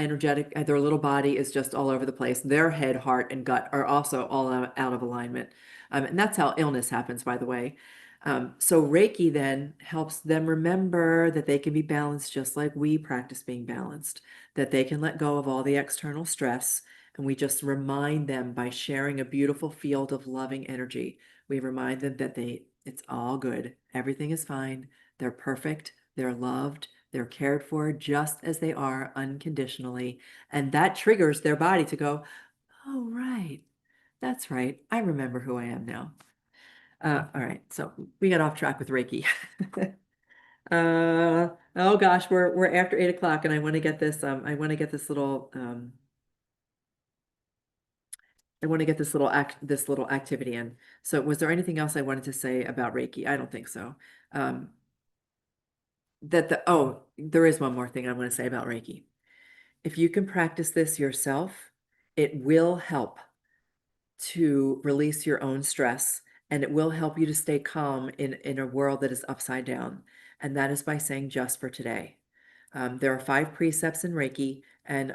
body is just all over the place. Their head, heart, and gut are also all out of alignment. And that's how illness happens, by the way. So Reiki then helps them remember that they can be balanced just like we practice being balanced, that they can let go of all the external stress. And we just remind them by sharing a beautiful field of loving energy. We remind them that it's all good. Everything is fine. They're perfect. They're loved. They're cared for just as they are unconditionally. And that triggers their body to go, oh, right. That's right. I remember who I am now. All right. So we got off track with Reiki. Oh gosh, we're after 8 o'clock and I want to get this, I want to get this little activity in. So was there anything else I wanted to say about Reiki? I don't think so. Um, there is one more thing I want to say about Reiki. If you can practice this yourself, it will help to release your own stress, and it will help you to stay calm in a world that is upside down. And that is by saying just for today. There are 5 precepts in Reiki, and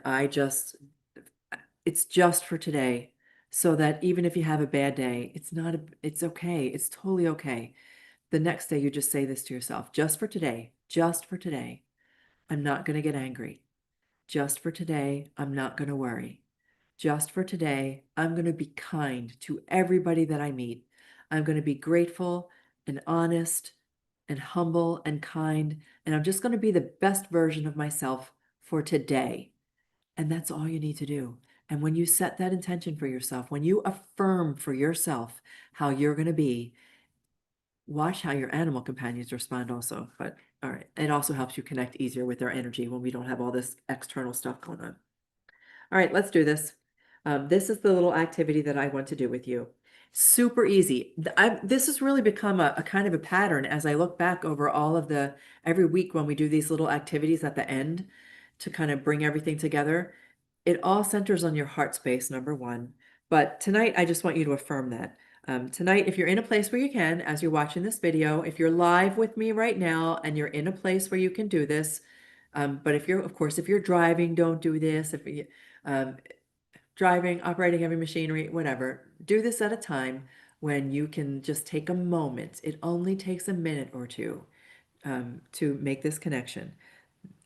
it's just for today. So that even if you have a bad day, it's okay. It's totally okay. The next day, you just say this to yourself, just for today, just for today. I'm not going to get angry. Just for today, I'm not going to worry. Just for today, I'm going to be kind to everybody that I meet. I'm going to be grateful and honest and humble and kind. And I'm just going to be the best version of myself for today. And that's all you need to do. And when you set that intention for yourself, when you affirm for yourself how you're going to be, watch how your animal companions respond also. But all right, it also helps you connect easier with their energy when we don't have all this external stuff going on. All right, let's do this. This is the little activity that I want to do with you. Super easy. This has really become a kind of a pattern as I look back over every week when we do these little activities at the end to kind of bring everything together. It all centers on your heart space, number one. But tonight, I just want you to affirm that. Tonight, if you're in a place where you can, as you're watching this video, if you're live with me right now and you're in a place where you can do this, but of course, if you're driving, don't do this. If you, um, Driving, operating heavy machinery, whatever, do this at a time when you can just take a moment. It only takes a minute or two, to make this connection.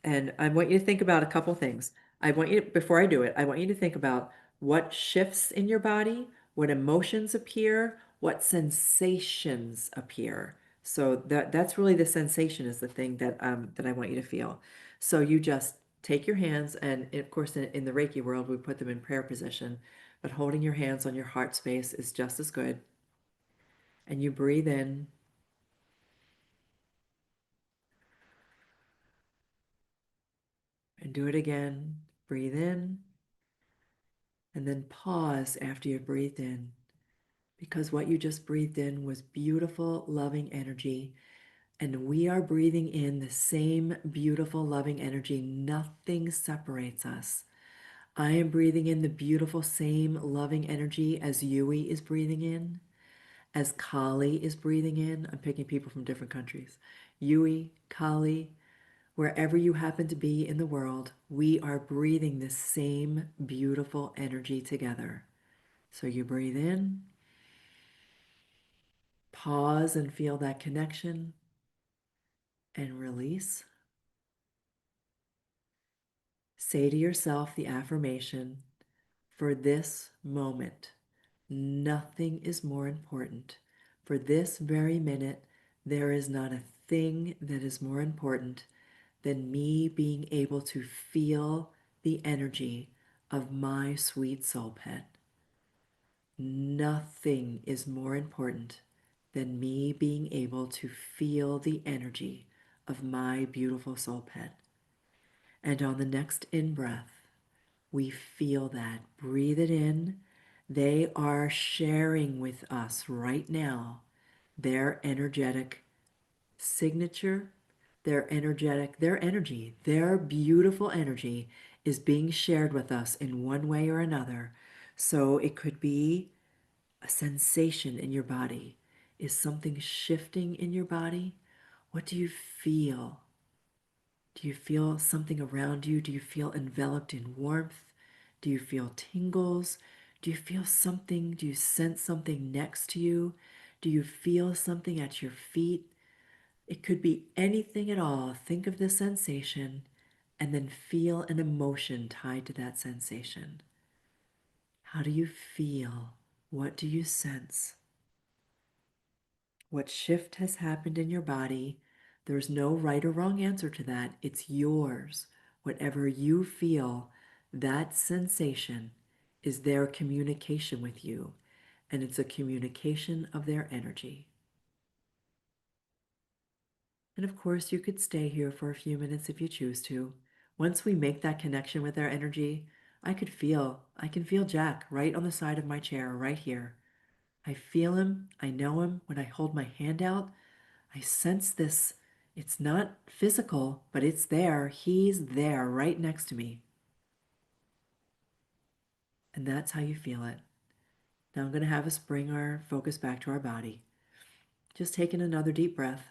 And I want you to think about a couple things. Before I do it, I want you to think about what shifts in your body, what emotions appear, what sensations appear. So that's really the sensation is the thing that I want you to feel. So you just take your hands, and of course in the Reiki world we put them in prayer position, but holding your hands on your heart space is just as good. And you breathe in and do it again. Breathe in and then pause after you breathed in, because what you just breathed in was beautiful, loving energy. And we are breathing in the same beautiful, loving energy. Nothing separates us. I am breathing in the beautiful, same loving energy as Yui is breathing in, as Kali is breathing in. I'm picking people from different countries. Yui, Kali, wherever you happen to be in the world, we are breathing the same beautiful energy together. So you breathe in, pause and feel that connection, and release. Say to yourself the affirmation, for this moment, nothing is more important. For this very minute, there is not a thing that is more important than me being able to feel the energy of my sweet soul pet. Nothing is more important than me being able to feel the energy of my beautiful soul pet. And on the next in-breath, we feel that. Breathe it in. They are sharing with us right now their energetic signature, their energy, their beautiful energy is being shared with us in one way or another. So it could be a sensation in your body. Is something shifting in your body? What do you feel? Do you feel something around you? Do you feel enveloped in warmth? Do you feel tingles? Do you feel something? Do you sense something next to you? Do you feel something at your feet? It could be anything at all. Think of the sensation and then feel an emotion tied to that sensation. How do you feel? What do you sense? What shift has happened in your body? There's no right or wrong answer to that. It's yours. Whatever you feel, that sensation is their communication with you, and it's a communication of their energy. And of course, you could stay here for a few minutes if you choose to. Once we make that connection with our energy, I can feel Jack right on the side of my chair, right here. I feel him, I know him. When I hold my hand out, I sense this. It's not physical, but it's there. He's there right next to me. And that's how you feel it. Now I'm going to have us bring our focus back to our body. Just taking another deep breath.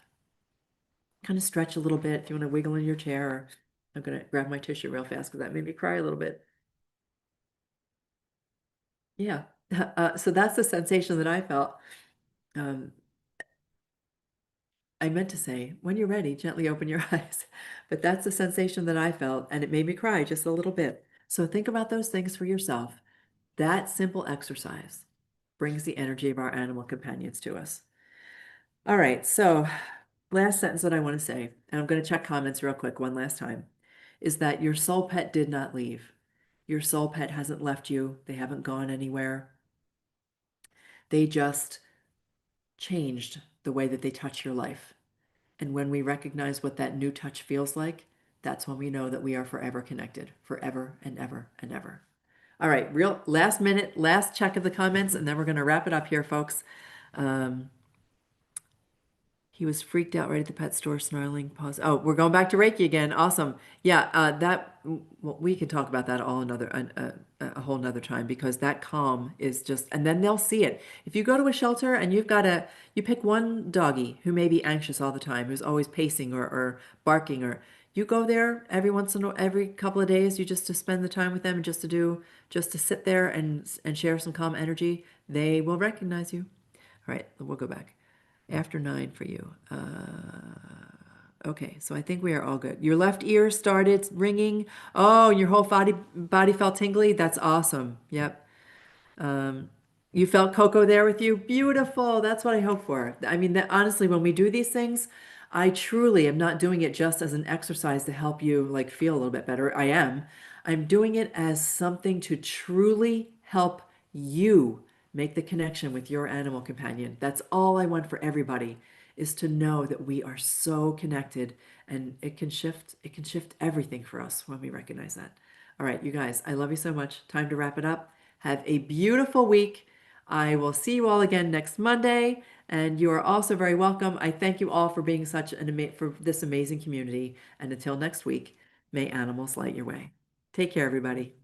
Kind of stretch a little bit if you want to wiggle in your chair. Or I'm going to grab my tissue real fast because that made me cry a little bit. Yeah. So that's the sensation that I felt. Um, I meant to say, when you're ready, gently open your eyes. But that's the sensation that I felt, and it made me cry just a little bit. So think about those things for yourself. That simple exercise brings the energy of our animal companions to us. All right, so last sentence that I want to say, and I'm going to check comments real quick one last time, is that your soul pet did not leave. Your soul pet hasn't left you. They haven't gone anywhere. They just changed the way that they touch your life. And when we recognize what that new touch feels like, that's when we know that we are forever connected, forever and ever and ever. All right, real last minute, last check of the comments, and then we're going to wrap it up here, folks. Um, he was freaked out right at the pet store, snarling. Pause. Oh, we're going back to Reiki again. Awesome. Yeah, well, we can talk about that all a whole nother time, because that calm is just, and then they'll see it. If you go to a shelter and you pick one doggy who may be anxious all the time, who's always pacing or barking, or you go there every couple of days, you just to spend the time with them and just to sit there and share some calm energy, they will recognize you. All right, we'll go back. After 9 for you. Okay, so I think we are all good. Your left ear started ringing. Oh, your whole body felt tingly. That's awesome. Yep. You felt Coco there with you? Beautiful. That's what I hope for. I mean, that honestly, when we do these things, I truly am not doing it just as an exercise to help you like feel a little bit better. I am. I'm doing it as something to truly help you make the connection with your animal companion. That's all I want for everybody is to know that we are so connected and it can shift everything for us when we recognize that. All right, you guys, I love you so much. Time to wrap it up. Have a beautiful week. I will see you all again next Monday, and you are also very welcome. I thank you all for being such for this amazing community. And until next week, may animals light your way. Take care, everybody.